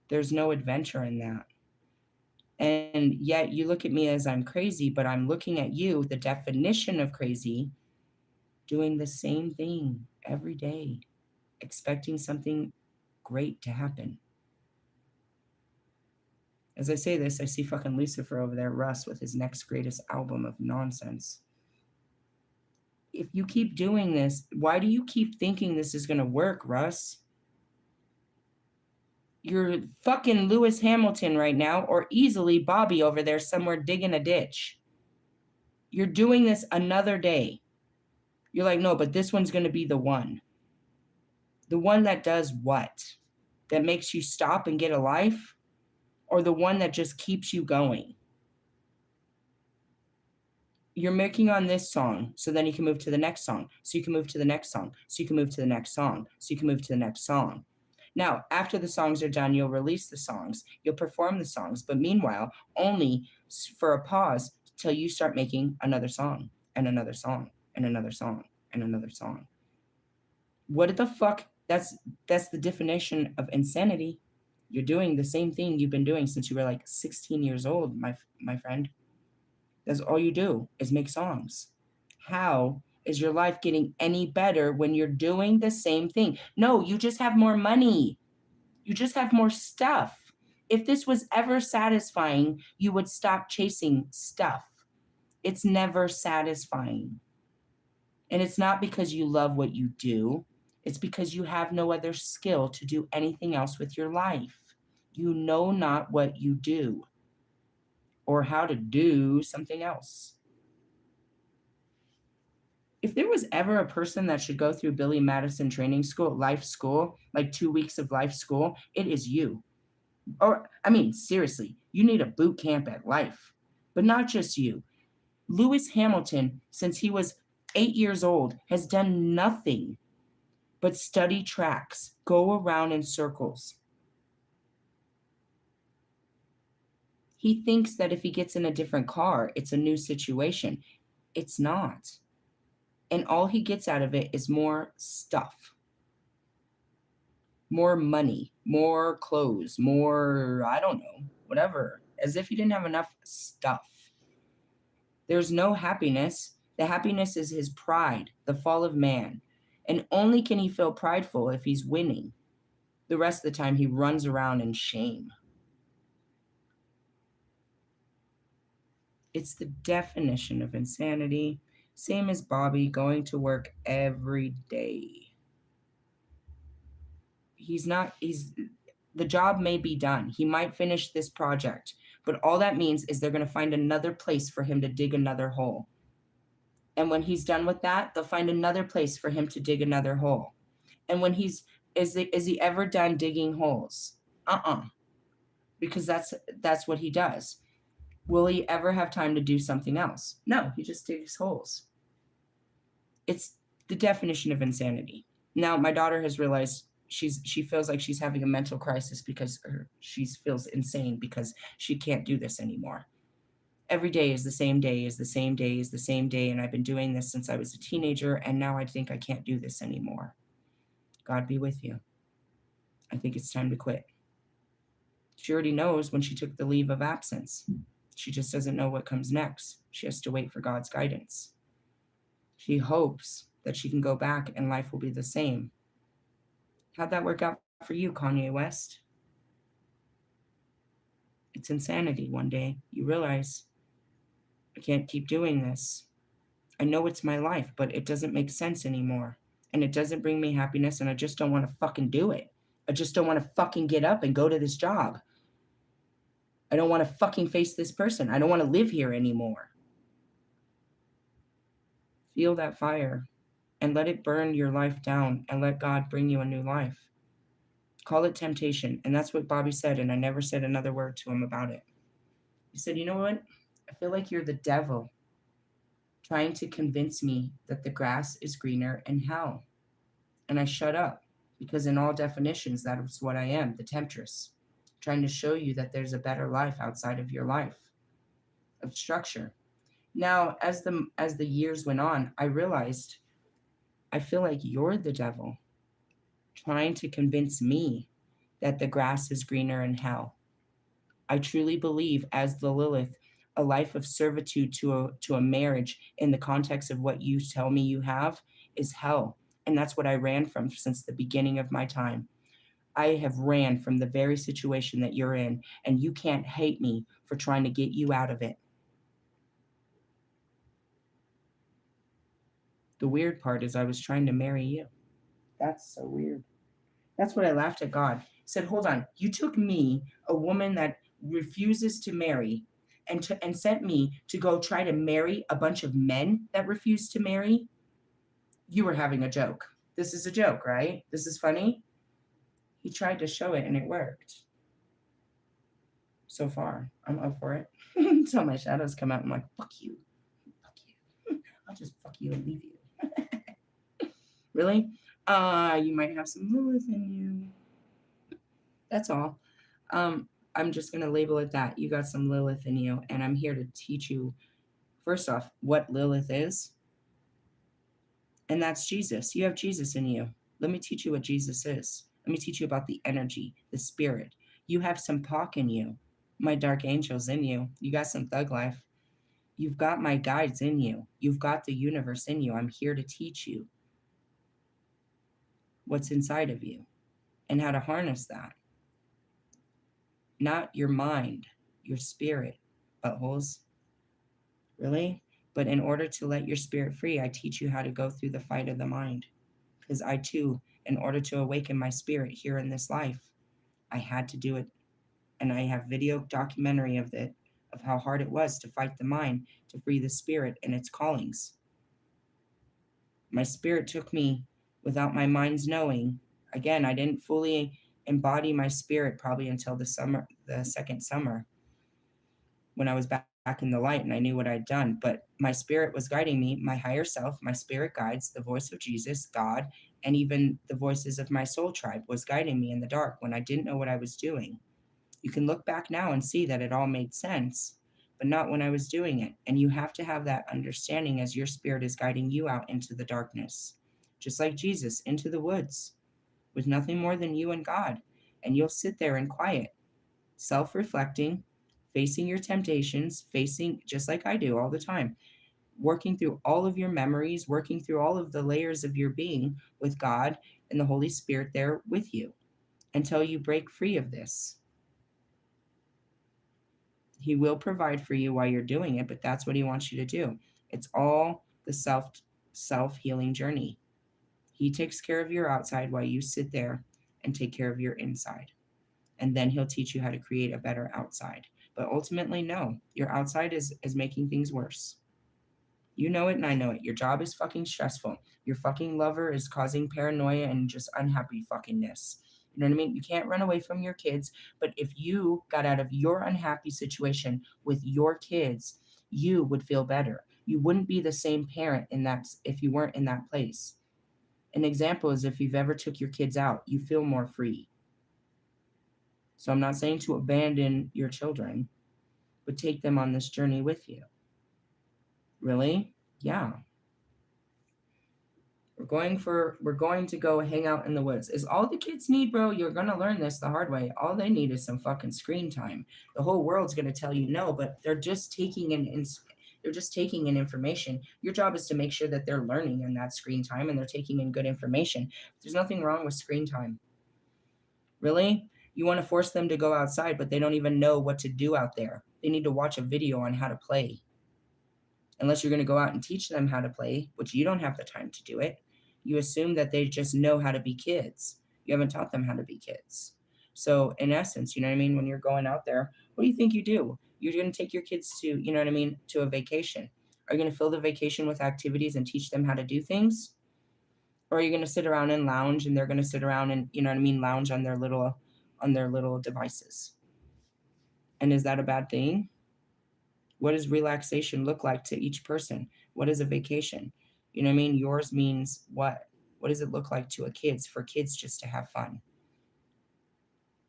Speaker 1: There's no adventure in that. And yet, you look at me as I'm crazy, but I'm looking at you, the definition of crazy, doing the same thing every day, expecting something great to happen. As I say this, I see fucking Lucifer over there, Russ, with his next greatest album of nonsense. If you keep doing this, why do you keep thinking this is going to work, Russ? You're fucking Lewis Hamilton right now, or easily Bobby over there somewhere digging a ditch. You're doing this another day. You're like, no, but this one's going to be the one. The one that does what? That makes you stop and get a life? Or the one that just keeps you going? You're making on this song, so then you can move to the next song, so you can move to the next song, so you can move to the next song, so you can move to the next song. Now, after the songs are done, you'll release the songs, you'll perform the songs, but meanwhile, only for a pause till you start making another song, and another song, and another song, and another song. What the fuck? That's the definition of insanity. You're doing the same thing you've been doing since you were like 16 years old, my friend. That's all you do is make songs. How is your life getting any better when you're doing the same thing? No, you just have more money. You just have more stuff. If this was ever satisfying, you would stop chasing stuff. It's never satisfying. And it's not because you love what you do. It's because you have no other skill to do anything else with your life. You know not what you do or how to do something else. If there was ever a person that should go through Billy Madison training school, life school, like 2 weeks of life school, it is you. Or, I mean, seriously, you need a boot camp at life. But not just you. Lewis Hamilton, since he was 8 years old, has done nothing but study tracks, go around in circles. He thinks that if he gets in a different car, it's a new situation. It's not. And all he gets out of it is more stuff, more money, more clothes, more, I don't know, whatever, as if he didn't have enough stuff. There's no happiness. The happiness is his pride, the fall of man. And only can he feel prideful if he's winning. The rest of the time, he runs around in shame. It's the definition of insanity. Same as Bobby going to work every day. The job may be done. He might finish this project, but all that means is they're going to find another place for him to dig another hole. And when he's done with that, they'll find another place for him to dig another hole. And when is he ever done digging holes? Uh-uh. Because that's what he does. Will he ever have time to do something else? No, he just digs holes. It's the definition of insanity. Now, my daughter has realized she feels like she's having a mental crisis because she feels insane because she can't do this anymore. Every day is the same day, is the same day, is the same day, and I've been doing this since I was a teenager, and now I think I can't do this anymore. God be with you. I think it's time to quit. She already knows when she took the leave of absence. She just doesn't know what comes next. She has to wait for God's guidance. She hopes that she can go back and life will be the same. How'd that work out for you, Kanye West? It's insanity. One day you realize, I can't keep doing this. I know it's my life, but it doesn't make sense anymore. And it doesn't bring me happiness, and I just don't want to fucking do it. I just don't want to fucking get up and go to this job. I don't want to fucking face this person. I don't want to live here anymore. Feel that fire and let it burn your life down and let God bring you a new life. Call it temptation. And that's what Bobby said, and I never said another word to him about it. He said, you know what? I feel like you're the devil trying to convince me that the grass is greener in hell. And I shut up because in all definitions, that is what I am, the temptress, trying to show you that there's a better life outside of your life of structure. Now, as the years went on, I realized I feel like you're the devil trying to convince me that the grass is greener in hell. I truly believe, as the Lilith, a life of servitude to a marriage in the context of what you tell me you have is hell. And that's what I ran from since the beginning of my time. I have ran from the very situation that you're in, and you can't hate me for trying to get you out of it. The weird part is I was trying to marry you. That's so weird. That's what I laughed at God. I said, hold on, you took me, a woman that refuses to marry, and sent me to go try to marry a bunch of men that refuse to marry? You were having a joke. This is a joke, right? This is funny. He tried to show it and it worked. So far, I'm up for it. Until my shadows come out, I'm like, fuck you. Fuck you. I'll just fuck you and leave you. Really? You might have some Lilith in you. That's all. I'm just going to label it that. You got some Lilith in you, and I'm here to teach you, first off, what Lilith is. And that's Jesus. You have Jesus in you. Let me teach you what Jesus is. Let me teach you about the energy, the spirit. You have some Pac in you. My dark angels in you. You got some thug life. You've got my guides in you. You've got the universe in you. I'm here to teach you what's inside of you and how to harness that. Not your mind, your spirit, buttholes. Really? But in order to let your spirit free, I teach you how to go through the fight of the mind. Because I too, in order to awaken my spirit here in this life, I had to do it. And I have video documentary of it, of how hard it was to fight the mind, to free the spirit and its callings. My spirit took me without my mind's knowing. Again, I didn't fully embody my spirit probably until the second summer, when I was back in the light and I knew what I'd done. But my spirit was guiding me, my higher self, my spirit guides, the voice of Jesus, God, and even the voices of my soul tribe was guiding me in the dark when I didn't know what I was doing. You can look back now and see that it all made sense, but not when I was doing it. And you have to have that understanding as your spirit is guiding you out into the darkness, just like Jesus into the woods with nothing more than you and God. And you'll sit there in quiet, self-reflecting, facing your temptations, facing just like I do all the time, working through all of your memories, working through all of the layers of your being with God and the Holy Spirit there with you until you break free of this. He will provide for you while you're doing it, but that's what he wants you to do. It's all the self-healing journey. He takes care of your outside while you sit there and take care of your inside. And then he'll teach you how to create a better outside. But ultimately, no, your outside is making things worse. You know it and I know it. Your job is fucking stressful. Your fucking lover is causing paranoia and just unhappy fuckingness. You know what I mean? You can't run away from your kids, but if you got out of your unhappy situation with your kids, you would feel better. You wouldn't be the same parent in that if you weren't in that place. An example is if you've ever took your kids out, you feel more free. So I'm not saying to abandon your children, but take them on this journey with you. Really? Yeah. We're going to go hang out in the woods. Is all the kids need, bro? You're gonna learn this the hard way. All they need is some fucking screen time. The whole world's gonna tell you no, but they're just taking in information. Your job is to make sure that they're learning in that screen time and they're taking in good information. There's nothing wrong with screen time. Really? You want to force them to go outside, but they don't even know what to do out there. They need to watch a video on how to play. Unless you're going to go out and teach them how to play, which you don't have the time to do it. You assume that they just know how to be kids. You haven't taught them how to be kids. So in essence, you know what I mean? When you're going out there, what do you think you do? You're going to take your kids to, you know what I mean, to a vacation. Are you going to fill the vacation with activities and teach them how to do things? Or are you going to sit around and lounge and they're going to sit around and, you know what I mean, lounge on their little devices? And is that a bad thing? What does relaxation look like to each person? What is a vacation? You know what I mean? Yours means what? What does it look like to for kids just to have fun?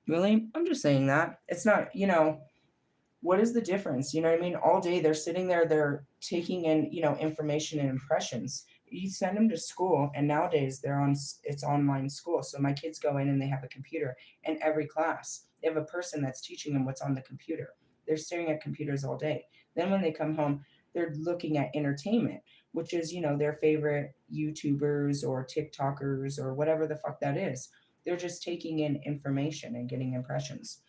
Speaker 1: Really? I'm just saying that. It's not, what is the difference? You know what I mean? All day they're sitting there, they're taking in, information and impressions. You send them to school, and nowadays it's online school. So my kids go in and they have a computer in every class. They have a person that's teaching them what's on the computer. They're staring at computers all day. Then when they come home, they're looking at entertainment, which is, their favorite YouTubers or TikTokers or whatever the fuck that is. They're just taking in information and getting impressions.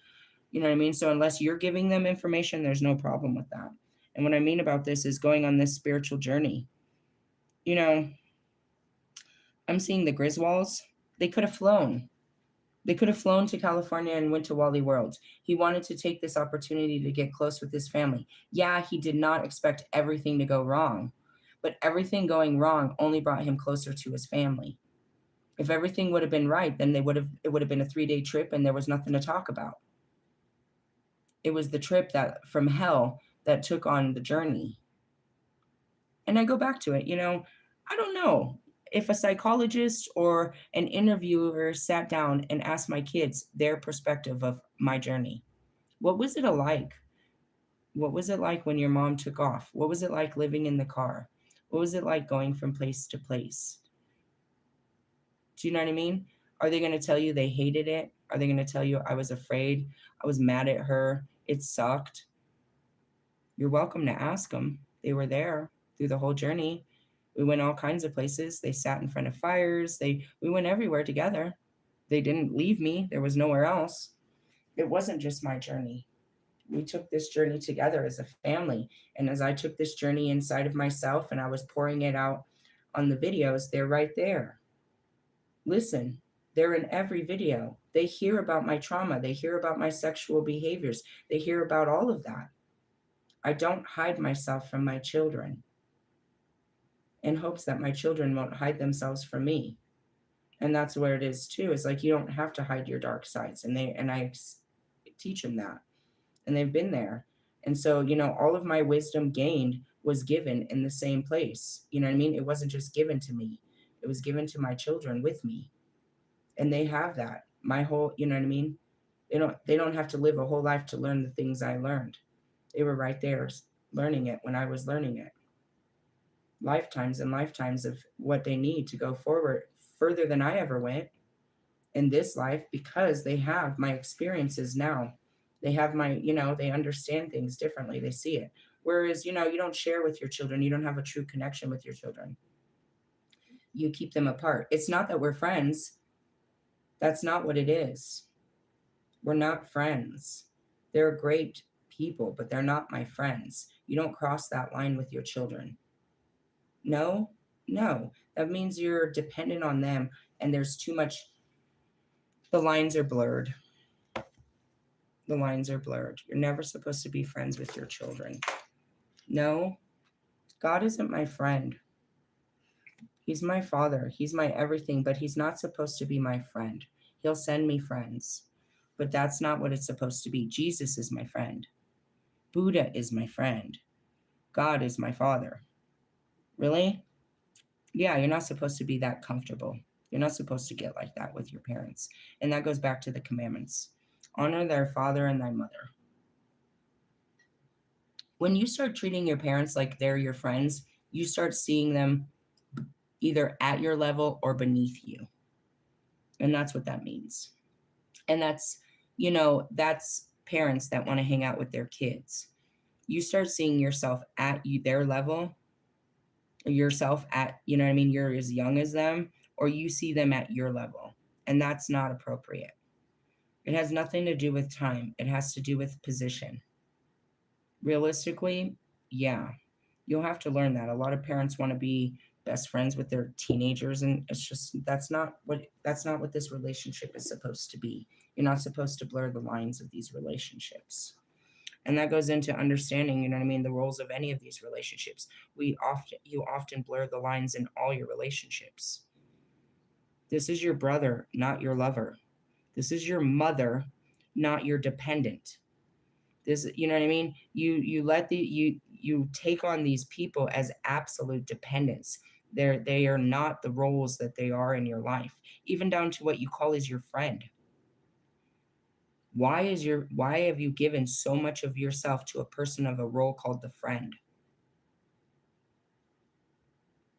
Speaker 1: You know what I mean? So unless you're giving them information, there's no problem with that. And what I mean about this is going on this spiritual journey. I'm seeing the Griswolds. They could have flown. They could have flown to California and went to Wally World. He wanted to take this opportunity to get close with his family. Yeah, he did not expect everything to go wrong, but everything going wrong only brought him closer to his family. If everything would have been right, then it would have been a 3-day trip and there was nothing to talk about. It was the trip that from hell that took on the journey. And I go back to it, I don't know if a psychologist or an interviewer sat down and asked my kids their perspective of my journey. What was it like? What was it like when your mom took off? What was it like living in the car? What was it like going from place to place? Do you know what I mean? Are they going to tell you they hated it? Are they going to tell you I was afraid? I was mad at her. It sucked. You're welcome to ask them. They were there through the whole journey. We went all kinds of places. They sat in front of fires. We went everywhere together. They didn't leave me. There was nowhere else. It wasn't just my journey. We took this journey together as a family. And as I took this journey inside of myself and I was pouring it out on the videos, they're right there. Listen, they're in every video. They hear about my trauma. They hear about my sexual behaviors. They hear about all of that. I don't hide myself from my children in hopes that my children won't hide themselves from me. And that's where it is too. It's like you don't have to hide your dark sides. And I teach them that. And they've been there. And so, all of my wisdom gained was given in the same place. You know what I mean? It wasn't just given to me. It was given to my children with me. And they have that. My whole, you know what I mean? They don't have to live a whole life to learn the things I learned. They were right there learning it when I was learning it. Lifetimes and lifetimes of what they need to go forward further than I ever went in this life because they have my experiences now. They have they understand things differently. They see it. Whereas, you don't share with your children. You don't have a true connection with your children. You keep them apart. It's not that we're friends. That's not what it is. We're not friends. They're great people, but they're not my friends. You don't cross that line with your children. No. That means you're dependent on them and there's too much. The lines are blurred. The lines are blurred. You're never supposed to be friends with your children. No. God isn't my friend. He's my father. He's my everything, but he's not supposed to be my friend. He'll send me friends, but that's not what it's supposed to be. Jesus is my friend. Buddha is my friend. God is my father. Really? Yeah, you're not supposed to be that comfortable. You're not supposed to get like that with your parents. And that goes back to the commandments. Honor thy father and thy mother. When you start treating your parents like they're your friends, you start seeing them either at your level or beneath you. And that's what that means. And that's parents that want to hang out with their kids. You start seeing yourself at their level, yourself at, what I mean, you're as young as them, or you see them at your level. And that's not appropriate. It has nothing to do with time. It has to do with position. Realistically, yeah, you'll have to learn that. A lot of parents want to be best friends with their teenagers, and it's just that's not what this relationship is supposed to be. You're not supposed to blur the lines of these relationships. And that goes into understanding, the roles of any of these relationships. You often blur the lines in all your relationships. This is your brother, not your lover. This is your mother, not your dependent. This, you know what I mean? You take on these people as absolute dependents. They are not the roles that they are in your life, even down to what you call as your friend. Why have you given so much of yourself to a person of a role called the friend?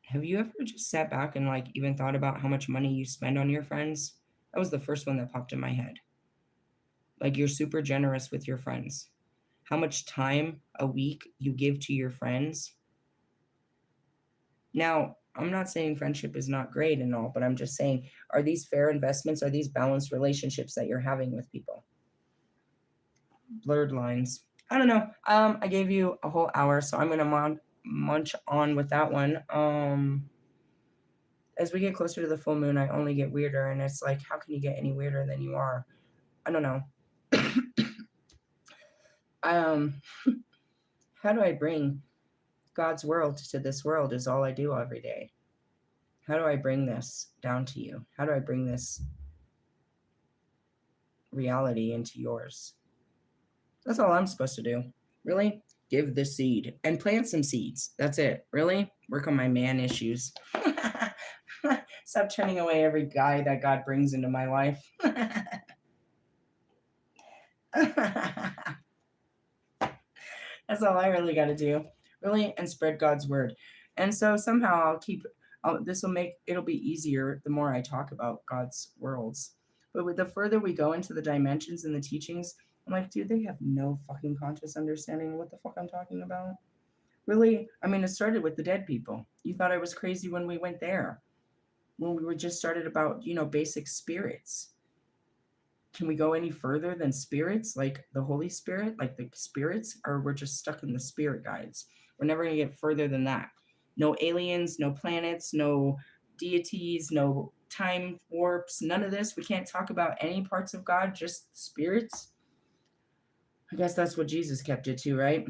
Speaker 1: Have you ever just sat back and like even thought about how much money you spend on your friends? That was the first one that popped in my head. Like, you're super generous with your friends. How much time a week you give to your friends. Now, I'm not saying friendship is not great and all, but I'm just saying, are these fair investments? Are these balanced relationships that you're having with people? Blurred lines. I don't know. I gave you a whole hour, so I'm gonna munch on with that one. As we get closer to the full moon, I only get weirder, and it's like, how can you get any weirder than you are? I don't know. How do I bring God's world to this world is all I do every day. How do I bring this down to you? How do I bring this reality into yours? That's all I'm supposed to do. Really? Give the seed and plant some seeds. That's it. Really? Work on my man issues. Stop turning away every guy that God brings into my life. That's all I really got to do. Really, and spread God's word. And so somehow it'll be easier the more I talk about God's worlds. But with the further we go into the dimensions and the teachings, I'm like, dude, they have no fucking conscious understanding of what the fuck I'm talking about. Really? I mean, it started with the dead people. You thought I was crazy when we went there. When we were just started about, basic spirits. Can we go any further than spirits, like the Holy Spirit, like the spirits, or we're just stuck in the spirit guides? We're never going to get further than that. No aliens, no planets, no deities, no time warps, none of this. We can't talk about any parts of God, just spirits. I guess that's what Jesus kept it to, right?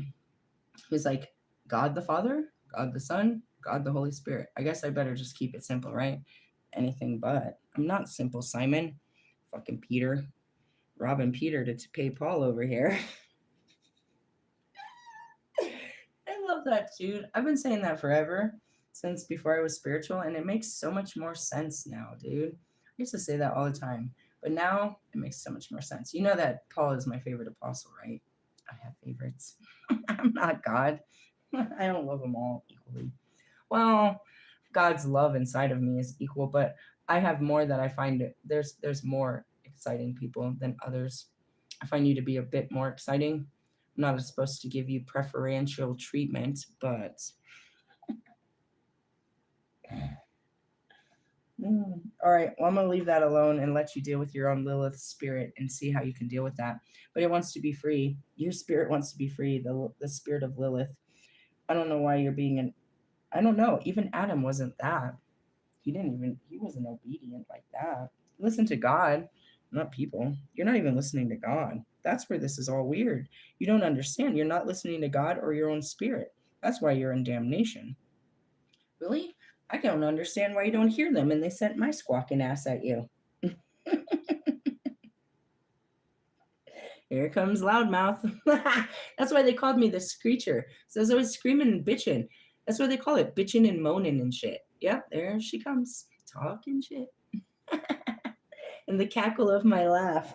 Speaker 1: He's like, God the Father, God the Son, God the Holy Spirit. I guess I better just keep it simple, right? Anything but. I'm not simple, Simon. Fucking Peter. Robbing Peter to pay Paul over here. I love that, dude. I've been saying that forever, since before I was spiritual, and it makes so much more sense now, dude. I used to say that all the time, but now it makes so much more sense. You know that Paul is my favorite apostle, right? I have favorites. I'm not God. I don't love them all equally. Well, God's love inside of me is equal, but I have more that I find there's more exciting people than others. I find you to be a bit more exciting. I'm not supposed to give you preferential treatment, but all right. Well, I'm gonna leave that alone and let you deal with your own Lilith spirit and see how you can deal with that. But it wants to be free. Your spirit wants to be free. The spirit of Lilith. I don't know why you're being I don't know. Even Adam wasn't that. He wasn't obedient like that. Listen to God, not people. You're not even listening to God. That's where this is all weird. You don't understand. You're not listening to God or your own spirit. That's why you're in damnation. Really? I don't understand why you don't hear them, and they sent my squawking ass at you. Here comes Loudmouth. That's why they called me the Screecher. So I was always screaming and bitching. That's why they call it bitching and moaning and shit. Yep, there she comes, talking shit. And the cackle of my laugh.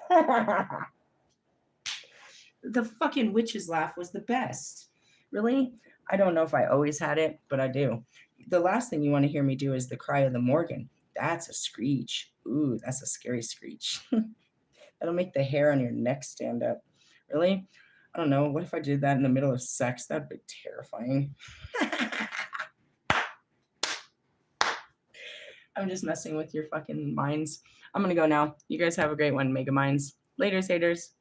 Speaker 1: The fucking witch's laugh was the best. Really? I don't know if I always had it, but I do. The last thing you want to hear me do is the cry of the Morgan. That's a screech. Ooh, that's a scary screech. That'll make the hair on your neck stand up. Really? I don't know. What if I did that in the middle of sex? That'd be terrifying. I'm just messing with your fucking minds. I'm going to go now. You guys have a great one, Mega Minds. Laters, haters.